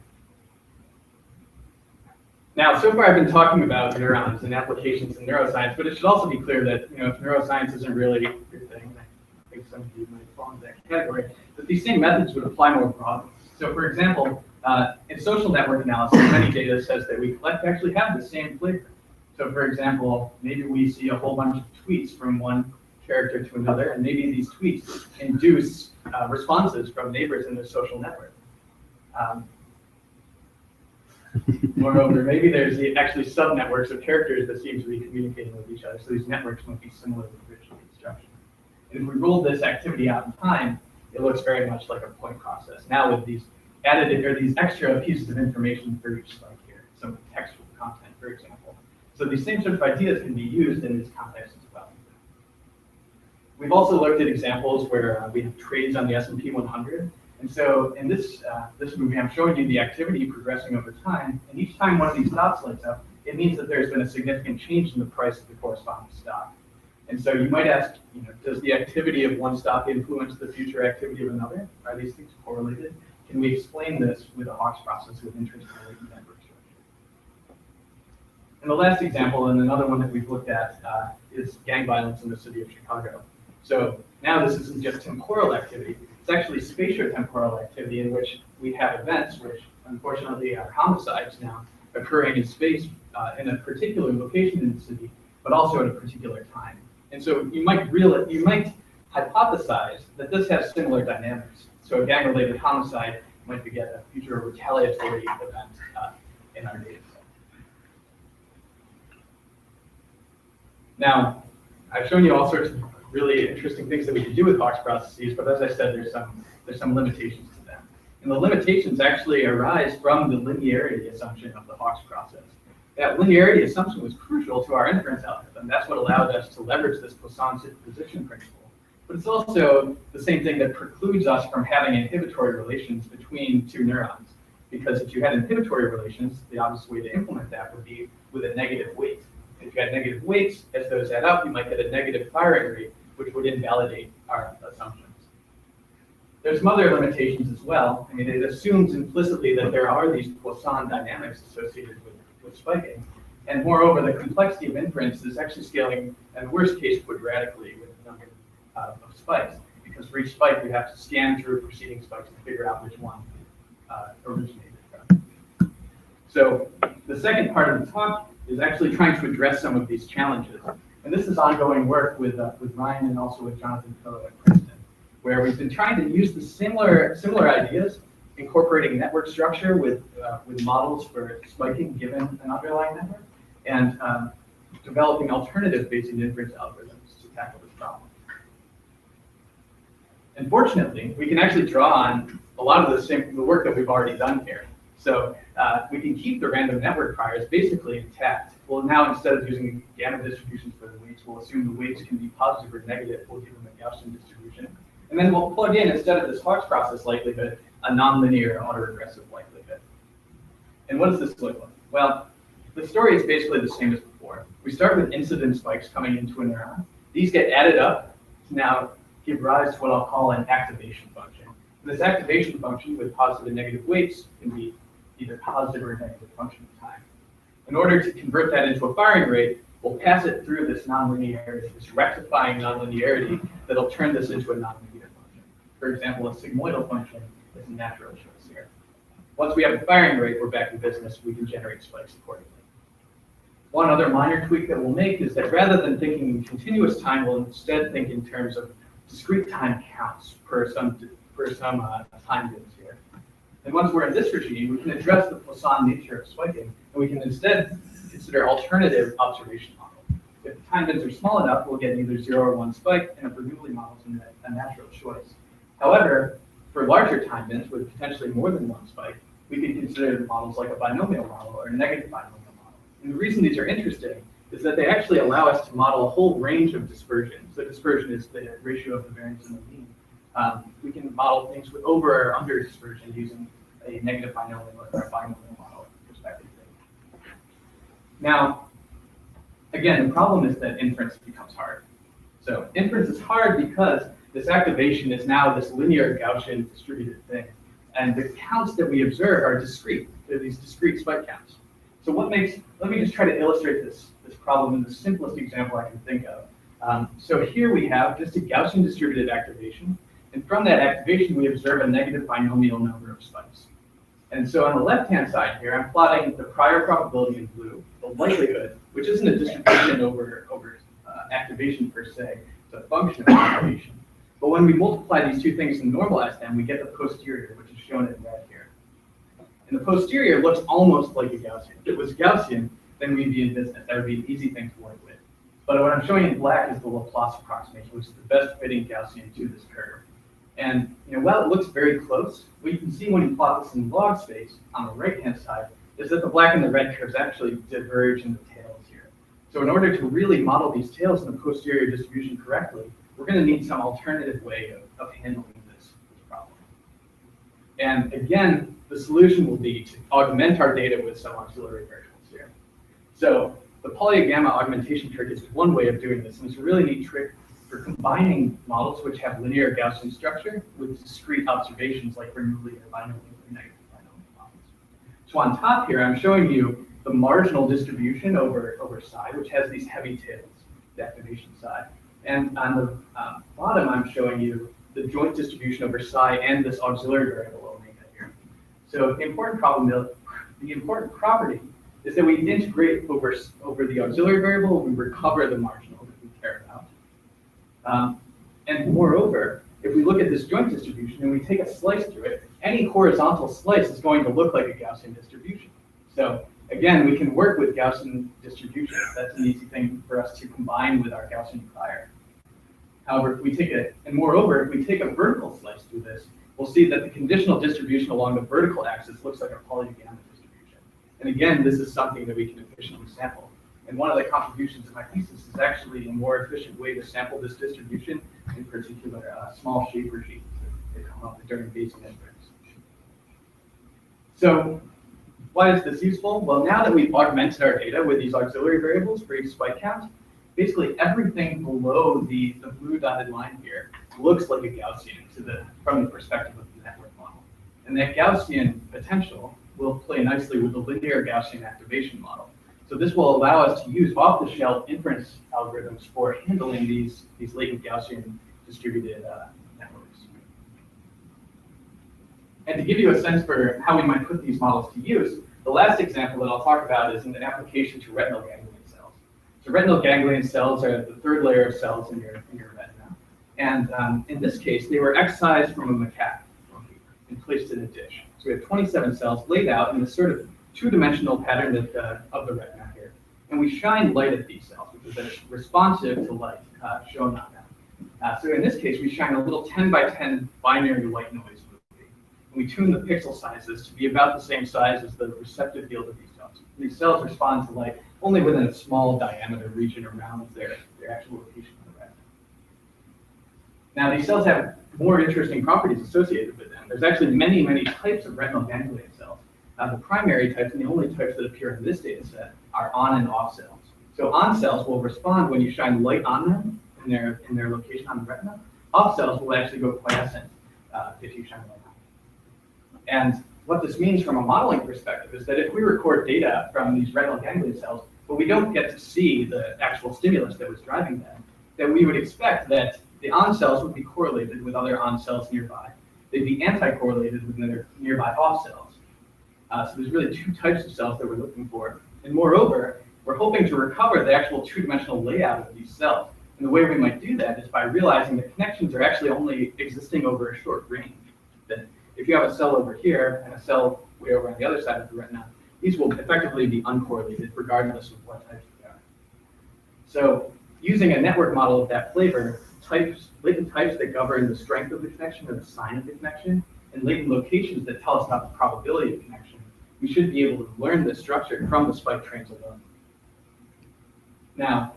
Now, so far I've been talking about neurons and applications in neuroscience, but it should also be clear that if neuroscience isn't really your thing, and I think some of you might fall into that category, that these same methods would apply more broadly. So for example, in social network analysis, many data says that we actually have the same flavor. So for example, maybe we see a whole bunch of tweets from one character to another, and maybe these tweets induce responses from neighbors in the social network. Moreover, maybe there's actually sub-networks of characters that seem to be communicating with each other, so these networks might be similar to visual construction. And if we roll this activity out in time, it looks very much like a point process. Now with these additive or these extra pieces of information for each spike here, some textual content, for example. So these same sort of ideas can be used in this context as well. We've also looked at examples where we have trades on the S&P 100. And so in this movie, I'm showing you the activity progressing over time. And each time one of these dots lights up, it means that there's been a significant change in the price of the corresponding stock. And so you might ask, does the activity of one stock influence the future activity of another? Are these things correlated? Can we explain this with a Hawkes process with interest in latent network structure? And the last example, and another one that we've looked at, is gang violence in the city of Chicago. So now this isn't just temporal activity, it's actually spatiotemporal activity in which we have events which unfortunately are homicides now occurring in space in a particular location in the city, but also at a particular time. And so you might hypothesize that this has similar dynamics. So a gang-related homicide might beget a future retaliatory event in our data set. Now, I've shown you all sorts of really interesting things that we can do with Hawkes processes, but as I said, there's some limitations to them. And the limitations actually arise from the linearity assumption of the Hawkes process. That linearity assumption was crucial to our inference algorithm. That's what allowed us to leverage this Poisson superposition principle. But it's also the same thing that precludes us from having inhibitory relations between two neurons. Because if you had inhibitory relations, the obvious way to implement that would be with a negative weight. If you had negative weights, as those add up, you might get a negative firing rate, which would invalidate our assumptions. There's some other limitations as well. I mean, it assumes implicitly that there are these Poisson dynamics associated with spiking. And moreover, the complexity of inference is actually scaling, in the worst case, quadratically with the number of spikes. Because for each spike, we have to scan through preceding spikes to figure out which one originated from. So the second part of the talk is actually trying to address some of these challenges. And this is ongoing work with Ryan and also with Jonathan Pillow at Princeton, where we've been trying to use the similar ideas, incorporating network structure with models for spiking given an underlying network, and developing alternative Bayesian inference algorithms to tackle this problem. Unfortunately, we can actually draw on a lot of the work that we've already done here. So we can keep the random network priors basically intact. Well, now instead of using gamma distributions for the weights, we'll assume the weights can be positive or negative. We'll give them a Gaussian distribution. And then we'll plug in, instead of this Hawkes process likelihood, a nonlinear autoregressive likelihood. And what does this look like? Well, the story is basically the same as before. We start with incident spikes coming into a neuron. These get added up to now give rise to what I'll call an activation function. And this activation function with positive and negative weights can be either positive or negative function of time. In order to convert that into a firing rate, we'll pass it through this nonlinearity, this rectifying nonlinearity that'll turn this into a nonlinear function. For example, a sigmoidal function is a natural choice here. Once we have a firing rate, we're back in business. We can generate spikes accordingly. One other minor tweak that we'll make is that rather than thinking in continuous time, we'll instead think in terms of discrete time counts per some time bits here. And once we're in this regime, we can address the Poisson nature of spiking, and we can instead consider alternative observation model. If the time bits are small enough, we'll get either 0 or 1 spike, and a Bernoulli model is a natural choice. However, for larger time bits with potentially more than 1 spike, we can consider models like a binomial model or a negative binomial model. And the reason these are interesting is that they actually allow us to model a whole range of dispersion. So dispersion is the ratio of the variance and the mean. We can model things with over or under dispersion using a negative binomial or a binomial model respectively. Now, again, the problem is that inference becomes hard. So inference is hard because this activation is now this linear Gaussian distributed thing. And the counts that we observe are discrete. They're these discrete spike counts. So let me just try to illustrate this problem in the simplest example I can think of. So here we have just a Gaussian distributed activation. And from that activation, we observe a negative binomial number of spikes. And so on the left-hand side here, I'm plotting the prior probability in blue, the likelihood, which isn't a distribution over activation per se, it's a function of activation. But when we multiply these two things and normalize them, we get the posterior, which is shown in red here. And the posterior looks almost like a Gaussian. If it was Gaussian, then we'd be in business. That would be an easy thing to work with. But what I'm showing in black is the Laplace approximation, which is the best fitting Gaussian to this curve. And while it looks very close, what you can see when you plot this in log space on the right-hand side is that the black and the red curves actually diverge in the tails here. So in order to really model these tails in the posterior distribution correctly, we're going to need some alternative way of handling this problem. And again, the solution will be to augment our data with some auxiliary variables here. So the polygamma augmentation trick is one way of doing this, and it's a really neat trick for combining models which have linear Gaussian structure with discrete observations like Bernoulli or binomial or negative binomial models. So on top here, I'm showing you the marginal distribution over psi, which has these heavy tails, the activation side. And on the bottom, I'm showing you the joint distribution over psi and this auxiliary variable omega here. So the important property is that we integrate over the auxiliary variable, we recover the marginal that we care about. And moreover, if we look at this joint distribution and we take a slice through it, any horizontal slice is going to look like a Gaussian distribution. So again, we can work with Gaussian distributions. That's an easy thing for us to combine with our Gaussian prior. However, if we take if we take a vertical slice through this, we'll see that the conditional distribution along the vertical axis looks like a polygamma distribution. And again, this is something that we can efficiently sample. And one of the contributions of my thesis is actually a more efficient way to sample this distribution, in particular small shape regimes that come up during Bayesian inference. So why is this useful? Well, now that we've augmented our data with these auxiliary variables for each spike count, basically everything below the blue dotted line here looks like a Gaussian from the perspective of the network model. And that Gaussian potential will play nicely with the linear Gaussian activation model. So this will allow us to use off-the-shelf inference algorithms for handling these latent Gaussian distributed networks. And to give you a sense for how we might put these models to use, the last example that I'll talk about is an application to retinal ganglion cells. So retinal ganglion cells are the third layer of cells in your retina. And in this case, they were excised from a macaque and placed in a dish. So we have 27 cells laid out in this sort of two-dimensional pattern of the retina here. And we shine light at these cells, which is responsive to light, shown on that. So in this case, we shine a little 10 by 10 binary white noise movie. And we tune the pixel sizes to be about the same size as the receptive field of these cells. These cells respond to light only within a small diameter region around their actual location on the retina. Now, these cells have more interesting properties associated with them. There's actually many, many types of retinal ganglion cells. The primary types and the only types that appear in this data set are on and off cells. So on cells will respond when you shine light on them in their location on the retina. Off cells will actually go quiescent if you shine light on them. And what this means from a modeling perspective is that if we record data from these retinal ganglion cells, but we don't get to see the actual stimulus that was driving them, then we would expect that the on cells would be correlated with other on cells nearby. They'd be anti-correlated with their nearby off cells. So there's really two types of cells that we're looking for. And moreover, we're hoping to recover the actual two-dimensional layout of these cells. And the way we might do that is by realizing that connections are actually only existing over a short range. That if you have a cell over here and a cell way over on the other side of the retina, these will effectively be uncorrelated regardless of what types they are. So using a network model of that flavor, latent types that govern the strength of the connection or the sign of the connection, and latent locations that tell us about the probability of connection, we should be able to learn this structure from the spike trains alone. Now,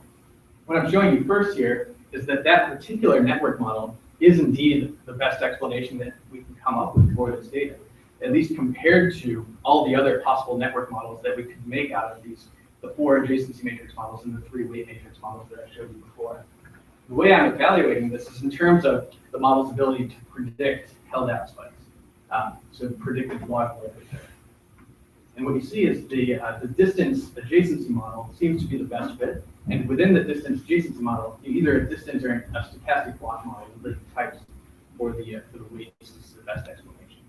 what I'm showing you first here is that particular network model is indeed the best explanation that we can come up with for this data, at least compared to all the other possible network models that we could make out of the 4 adjacency matrix models and the 3 weight matrix models that I showed you before. The way I'm evaluating this is in terms of the model's ability to predict held out spikes. So predicted log layers there. And what you see is the distance adjacency model seems to be the best fit. And within the distance adjacency model, either a distance or a stochastic block model with latent types for the weight is the best explanation.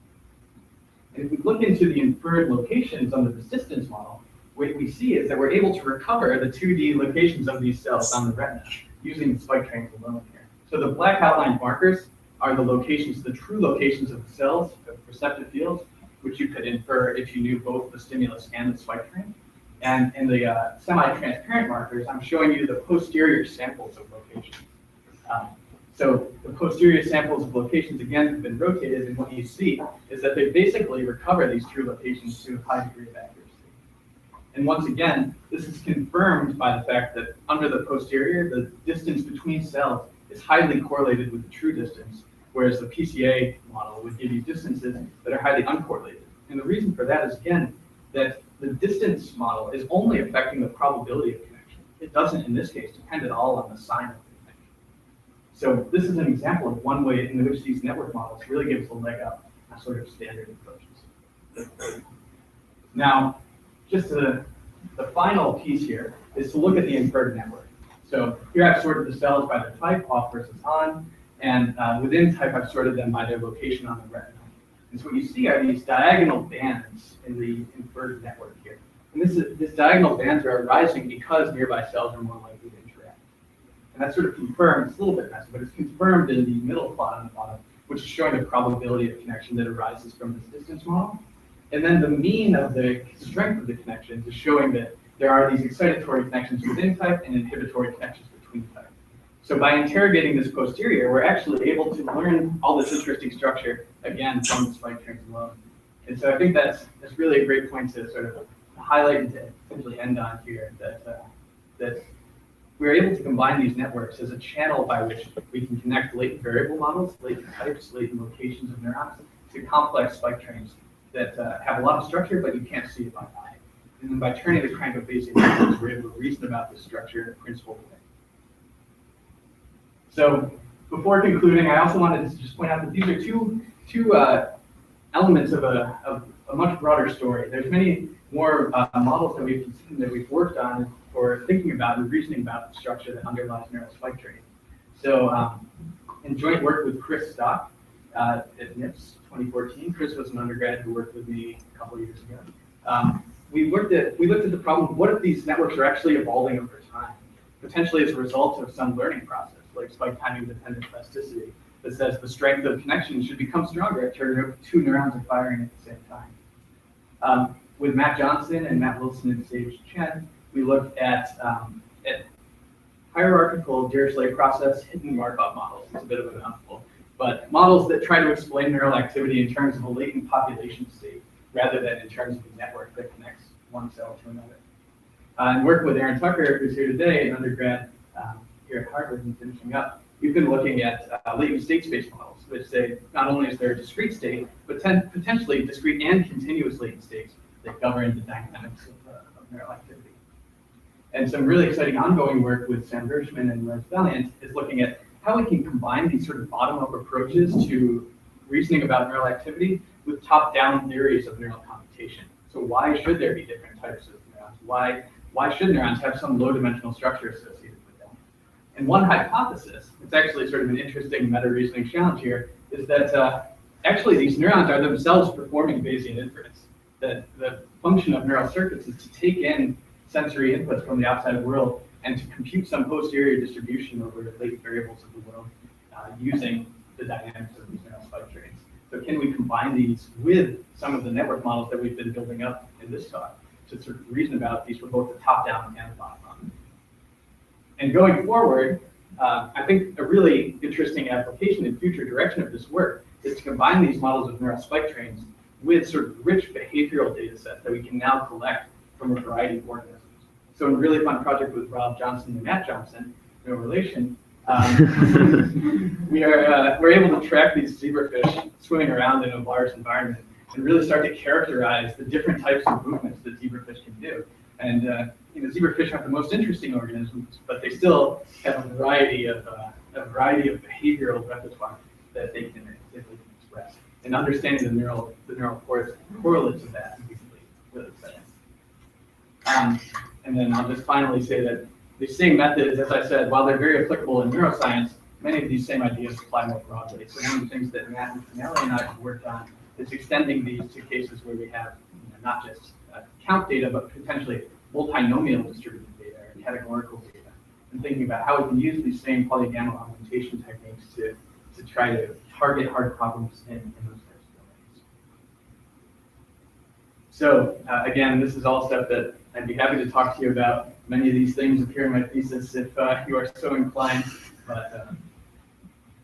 And if we look into the inferred locations under the distance model, what we see is that we're able to recover the 2D locations of these cells on the retina using the spike trains alone here. So the black outlined markers are the locations, the true locations of the cells, of receptive fields, which you could infer if you knew both the stimulus and the spike train. And in the semi-transparent markers, I'm showing you the posterior samples of locations. So the posterior samples of locations, again, have been rotated, and what you see is that they basically recover these true locations to a high degree of accuracy. And once again, this is confirmed by the fact that under the posterior, the distance between cells is highly correlated with the true distance, whereas the PCA model would give you distances that are highly uncorrelated. And the reason for that is, again, that the distance model is only affecting the probability of connection. It doesn't, in this case, depend at all on the sign of the connection. So this is an example of one way in which these network models really give us a leg up on sort of standard approaches. Now, just the final piece here is to look at the inferred network. So here I've sorted the cells by their type, off versus on, and within type I've sorted them by their location on the retina. And so what you see are these diagonal bands in the inferred network here. And this diagonal bands are arising because nearby cells are more likely to interact. And that's sort of confirmed, it's a little bit messy, but it's confirmed in the middle plot on the bottom, which is showing the probability of connection that arises from this distance model. And then the mean of the strength of the connections is showing that there are these excitatory connections within type and inhibitory connections between type. So by interrogating this posterior, we're actually able to learn all this interesting structure, again, from the spike trains alone. And so I think that's really a great point to sort of highlight and to essentially end on here, that we're able to combine these networks as a channel by which we can connect latent variable models, latent types, latent locations of neurons to complex spike trains that have a lot of structure, but you can't see it by eye. And then by turning the crank of Bayesian networks, we're able to reason about this structure in a principled way. So before concluding, I also wanted to just point out that these are two elements of a much broader story. There's many more models that we've worked on for thinking about and reasoning about the structure that underlies neural spike training. So in joint work with Chris Stock at NIPS 2014, Chris was an undergrad who worked with me a couple of years ago. We looked at the problem of what if these networks are actually evolving over time, potentially as a result of some learning process, like spike timing dependent plasticity, that says the strength of connection should become stronger after two neurons are firing at the same time. With Matt Johnson and Matt Wilson and Sage Chen, we looked at hierarchical Dirichlet process hidden Markov models. It's a bit of a mouthful, but models that try to explain neural activity in terms of a latent population state, rather than in terms of a network that connects one cell to another. And working with Aaron Tucker, who's here today, an undergrad here at Harvard and finishing up, we've been looking at latent state space models, which say not only is there a discrete state, but potentially discrete and continuous latent states that govern the dynamics of neural activity. And some really exciting ongoing work with Sam Gershman and Les Valiant is looking at how we can combine these sort of bottom-up approaches to reasoning about neural activity with top-down theories of neural computation. So why should there be different types of neurons? Why should neurons have some low-dimensional structure associated with them? And one hypothesis, it's actually sort of an interesting meta-reasoning challenge here, is that actually these neurons are themselves performing Bayesian inference. That the function of neural circuits is to take in sensory inputs from the outside world and to compute some posterior distribution over latent variables of the world using the dynamics of these neural spike trains. So can we combine these with some of the network models that we've been building up in this talk to sort of reason about these for both the top-down and the bottom-up? And going forward, I think a really interesting application and future direction of this work is to combine these models of neural spike trains with sort of rich behavioral data sets that we can now collect from a variety of organisms. So in a really fun project with Rob Johnson and Matt Johnson, no relation, we're able to track these zebrafish swimming around in a large environment and really start to characterize the different types of movements that zebrafish can do. And zebrafish aren't the most interesting organisms, but they still have a variety of behavioral repertoire that they can express. And understanding the neural correlates of that is really exciting. And then I'll just finally say that these same methods, as I said, while they're very applicable in neuroscience, many of these same ideas apply more broadly. So one of the things that Matt and Finelli and I have worked on is extending these to cases where we have not just count data, but potentially multinomial distributed data or categorical data, and thinking about how we can use these same polygamma augmentation techniques to try to target hard problems in those types of domains. So again, this is all stuff that I'd be happy to talk to you about. Many of these things appear in my thesis if you are so inclined, but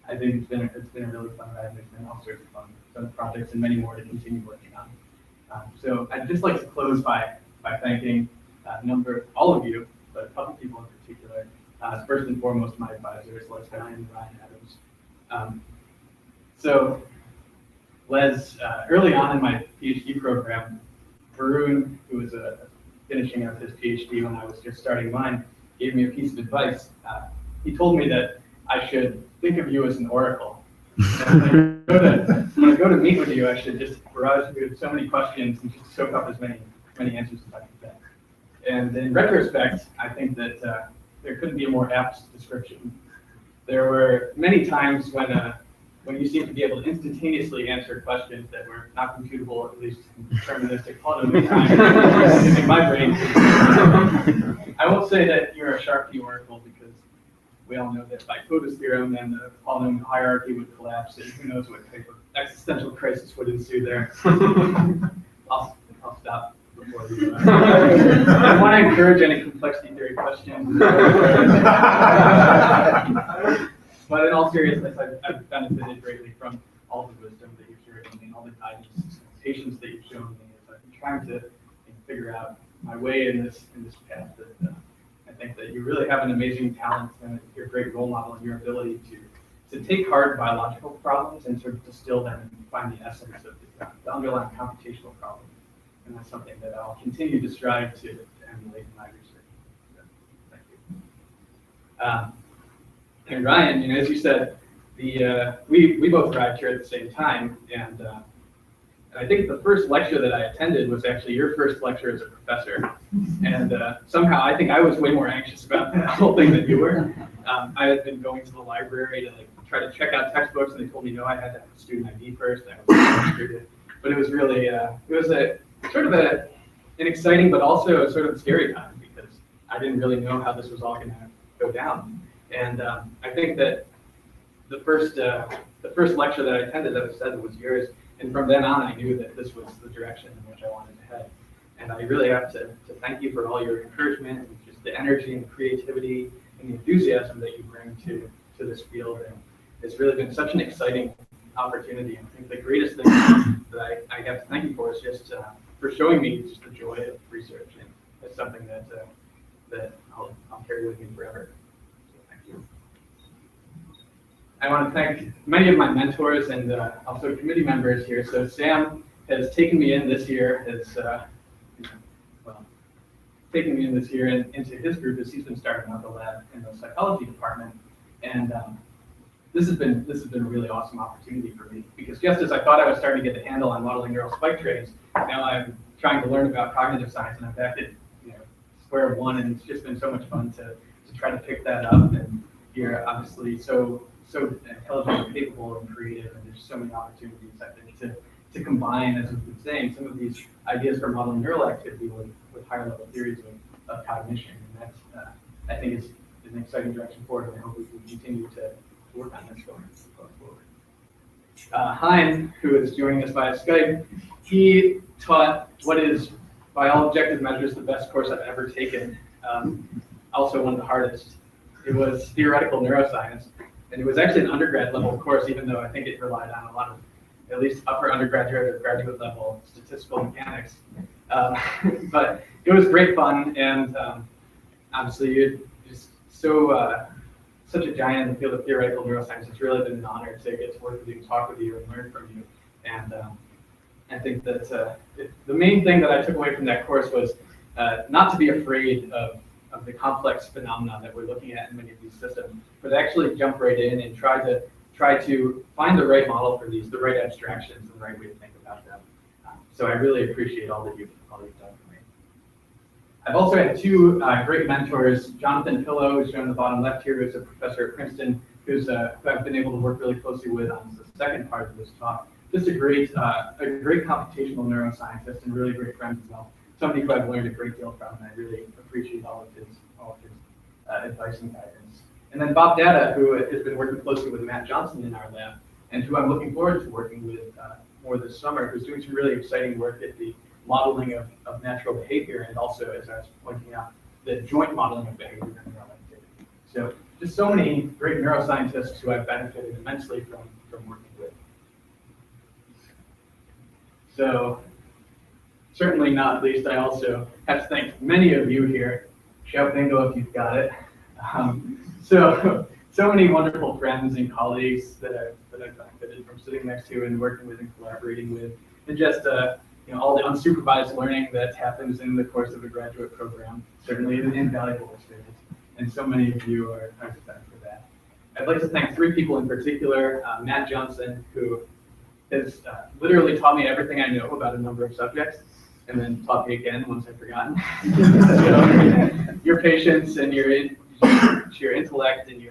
I think it's been a really fun ride. There's been all sorts of fun projects and many more to continue working on. So I'd just like to close by thanking all of you, but a couple people in particular. First and foremost, my advisors, Les Valiant and Ryan Adams. So Les, early on in my PhD program, Varun, who was finishing up his PhD when I was just starting mine, gave me a piece of advice. He told me that I should think of you as an oracle. When I go to meet with you, I should just barrage you with so many questions and just soak up as many answers as I can get. And in retrospect, I think that there couldn't be a more apt description. There were many times when you seemed to be able to instantaneously answer questions that were not computable, at least in deterministic polynomial time, using my brain. I won't say that you're a Sharpe oracle because we all know that by Coda's theorem, then the polynomial hierarchy would collapse, and who knows what type of existential crisis would ensue there. I'll stop before we do. I want to encourage any complexity theory questions. But in all seriousness, I've benefited greatly from all the wisdom that you've shared with me and all the guidance and patience that you've shown me as I'm trying to figure out my way in this path. That I think that you really have an amazing talent and you're a great role model in your ability to take hard biological problems and sort of distill them and find the essence of the underlying computational problem. And that's something that I'll continue to strive to emulate in my research. So, thank you. And Ryan, as you said, we both arrived here at the same time, and I think the first lecture that I attended was actually your first lecture as a professor. And somehow I think I was way more anxious about that whole thing than you were. I had been going to the library to try to check out textbooks, and they told me no, I had to have a student ID first. I was but it was really it was a sort of an exciting but also sort of scary time because I didn't really know how this was all going to go down. And I think that the first lecture that I attended, as I said, was yours. And from then on, I knew that this was the direction in which I wanted to head. And I really have to thank you for all your encouragement and just the energy and creativity and the enthusiasm that you bring to this field. And it's really been such an exciting opportunity. And I think the greatest thing that I have to thank you for is just for showing me just the joy of research. And it's something that I'll carry with me forever. I want to thank many of my mentors and also committee members here. So Sam has taken me in this year into his group as he's been starting out the lab in the psychology department. And this has been a really awesome opportunity for me because just as I thought I was starting to get the handle on modeling neural spike trains, now I'm trying to learn about cognitive science and I'm back at square one, and it's just been so much fun to try to pick that up. And you're obviously so intelligent and capable and creative, and there's so many opportunities, I think, to combine, as we've been saying, some of these ideas for modeling neural activity with higher level theories of cognition. And that's, I think, is an exciting direction forward, and I hope we can continue to work on this going forward. Hein, who is joining us via Skype, he taught what is, by all objective measures, the best course I've ever taken, also one of the hardest. It was theoretical neuroscience. And it was actually an undergrad level course, even though I think it relied on a lot of, at least upper undergraduate or graduate level statistical mechanics. But it was great fun, and obviously you're just such a giant in the field of theoretical neuroscience. It's really been an honor to get to work with you and talk with you and learn from you. And I think that the main thing that I took away from that course was not to be afraid of the complex phenomena that we're looking at in many of these systems, but actually jump right in and try to find the right model for these, the right abstractions, the right way to think about them. So I really appreciate all that you've done for me. I've also had two great mentors, Jonathan Pillow, who's shown on the bottom left here, who's a professor at Princeton, who I've been able to work really closely with on the second part of this talk. Just a great computational neuroscientist and really great friend as well. Somebody who I've learned a great deal from, and I really appreciate all of his advice and guidance. And then Bob Data, who has been working closely with Matt Johnson in our lab, and who I'm looking forward to working with more this summer, who's doing some really exciting work at the modeling of natural behavior, and also, as I was pointing out, the joint modeling of behavior and neural activity. So just so many great neuroscientists who I've benefited immensely from working with. So, certainly not least, I also have to thank many of you here. Shout bingo if you've got it. So many wonderful friends and colleagues that I've benefited from sitting next to and working with and collaborating with, and just all the unsupervised learning that happens in the course of a graduate program. Certainly an invaluable experience, and so many of you are to thank for that. I'd like to thank three people in particular: Matt Johnson, who has literally taught me everything I know about a number of subjects, and then taught me again once I've forgotten. So, your patience and your sheer intellect and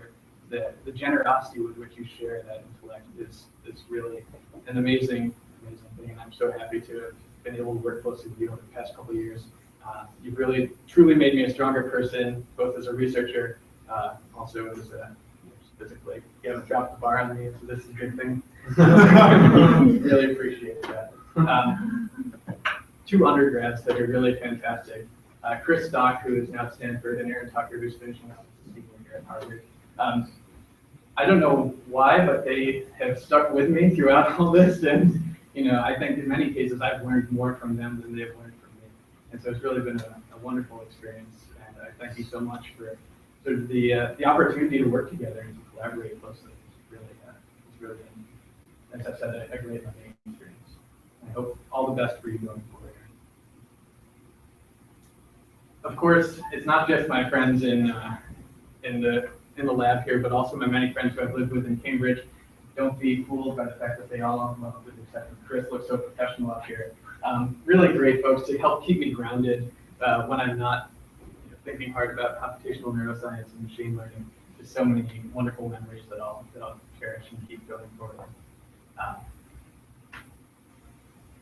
the generosity with which you share that intellect is really an amazing thing. And I'm so happy to have been able to work closely with you over the past couple of years. You've really, truly made me a stronger person, both as a researcher, also as a physically. You haven't dropped the bar on me, so this is a good thing. Really appreciate that. Two undergrads that are really fantastic. Chris Stock, who is now at Stanford, and Aaron Tucker, who's finishing up as a senior here at Harvard. I don't know why, but they have stuck with me throughout all this, and I think in many cases I've learned more from them than they've learned from me, and so it's really been a wonderful experience. And I thank you so much for sort of the opportunity to work together and to collaborate closely. It's really been, as I said, a great learning experience. I hope all the best for you going forward. Of course, it's not just my friends in the lab here, but also my many friends who I've lived with in Cambridge. Don't be fooled by the fact that they all, with the exception of Chris, look so professional up here. Really great folks to help keep me grounded when I'm not thinking hard about computational neuroscience and machine learning. Just so many wonderful memories that I'll cherish and keep going forward.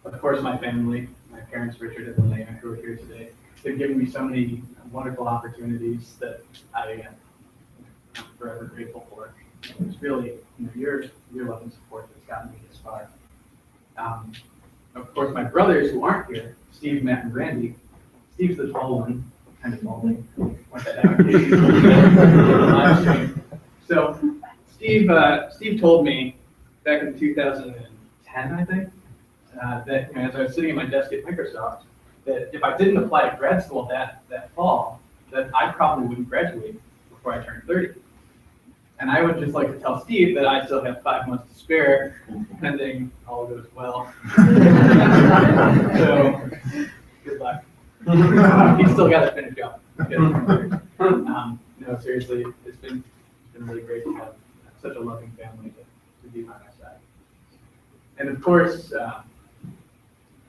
Of course, my family, my parents, Richard and Elena, who are here today. They've given me so many wonderful opportunities that I am forever grateful for. It's really your love and support that's gotten me this far. Of course, my brothers who aren't here, Steve, Matt, and Randy. Steve's the tall one, kind of balding. Want that out. So Steve told me back in 2010, I think, that as I was sitting at my desk at Microsoft, that if I didn't apply to grad school that fall, that I probably wouldn't graduate before I turned 30. And I would just like to tell Steve that I still have 5 months to spare, pending all goes well. So, good luck. He's still got to finish up. No, seriously, it's been really great to have such a loving family to be by my side. And of course,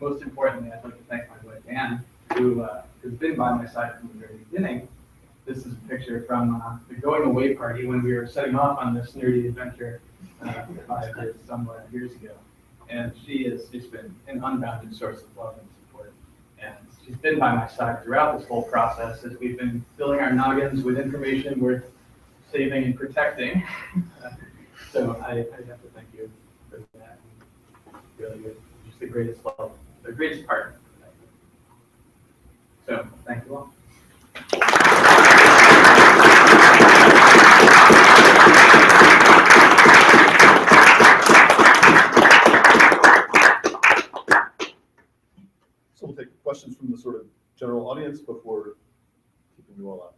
most importantly, I'd like to thank my wife, Anne, who has been by my side from the very beginning. This is a picture from the going away party when we were setting off on this nerdy adventure 5 years ago. And she has just been an unbounded source of love and support. And she's been by my side throughout this whole process as we've been filling our noggins with information worth saving and protecting. So I have to thank you for that. Really good. Just the greatest love, the greatest partner. So thank you all. So we'll take questions from the sort of general audience before keeping you all out.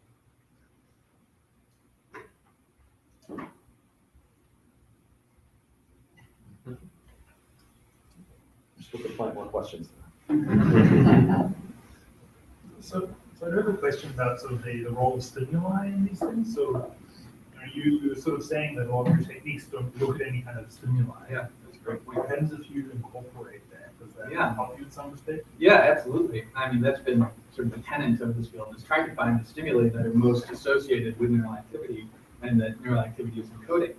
Just looking to find more questions. So I have a question about sort of the role of stimuli in these things. So are you sort of saying that all of your techniques don't look at any kind of stimuli? Yeah, that's great. What depends if you incorporate that. Does that help you in some respect? Yeah, absolutely. I mean, that's been sort of the tenet of this field, is trying to find the stimuli that are most associated with neural activity and that neural activity is encoding.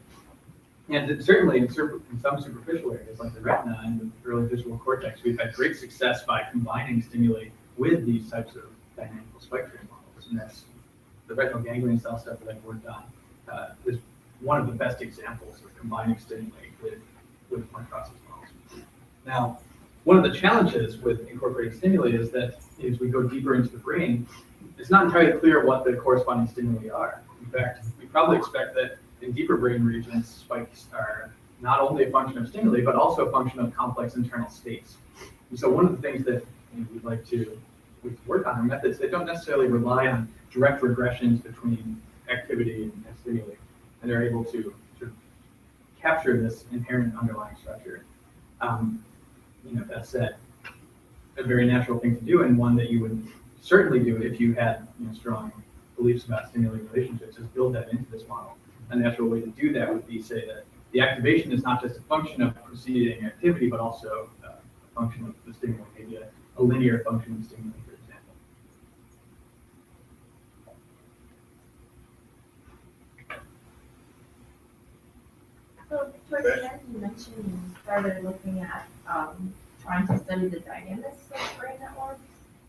And certainly in some superficial areas like the retina and the early visual cortex, we've had great success by combining stimuli with these types of dynamical spectrum models. And that's the retinal ganglion cell stuff that I've worked on is one of the best examples of combining stimuli with point process models. Now, one of the challenges with incorporating stimuli is that as we go deeper into the brain, it's not entirely clear what the corresponding stimuli are. In fact, we probably expect that in deeper brain regions, spikes are not only a function of stimuli, but also a function of complex internal states. And so one of the things that we'd like to work on are methods that don't necessarily rely on direct regressions between activity and stimuli, and are able to capture this inherent underlying structure. That said, a very natural thing to do, and one that you would certainly do if you had strong beliefs about stimuli relationships, is build that into this model. A natural way to do that would be say that the activation is not just a function of preceding activity, but also a function of the stimuli, maybe a linear function of stimuli, for example. towards the end, you mentioned you started looking at trying to study the dynamics of brain networks.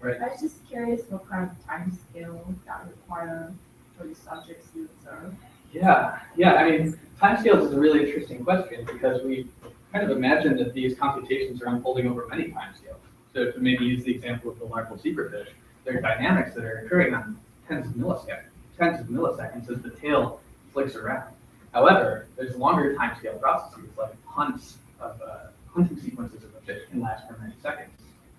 Right. I was just curious what kind of time scale that require for the subjects you observe. Yeah. I mean, timescales is a really interesting question because we kind of imagine that these computations are unfolding over many timescales. So to maybe use the example of the larval zebrafish, there are dynamics that are occurring on tens of milliseconds as the tail flicks around. However, there's longer timescale processes like hunting sequences of a fish can last for many seconds,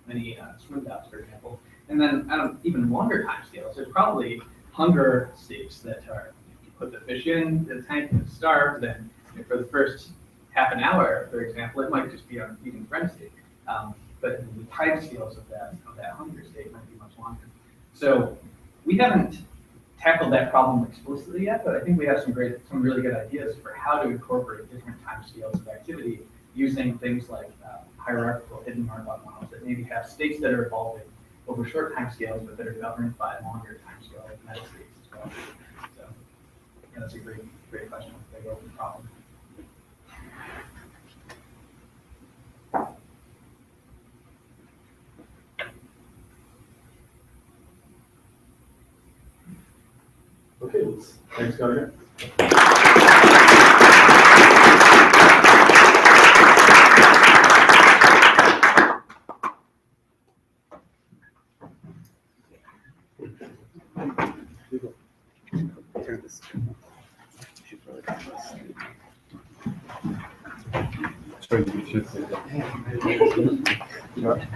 many swim bouts, for example. And then even longer timescales, there's probably hunger states that are, you put the fish in the tank and it's starved, then for the first half an hour, for example, it might just be on feeding frenzy. But the timescales of that hunger state might be much longer. So we haven't tackled that problem explicitly yet, but I think we have some really good ideas for how to incorporate different timescales of activity using things like hierarchical hidden Markov models that maybe have states that are evolving over short timescales, but that are governed by longer timescale meta states as well. So yeah, that's a great question, big open problem. Okay, thanks, Gardner. Sorry, you should say that.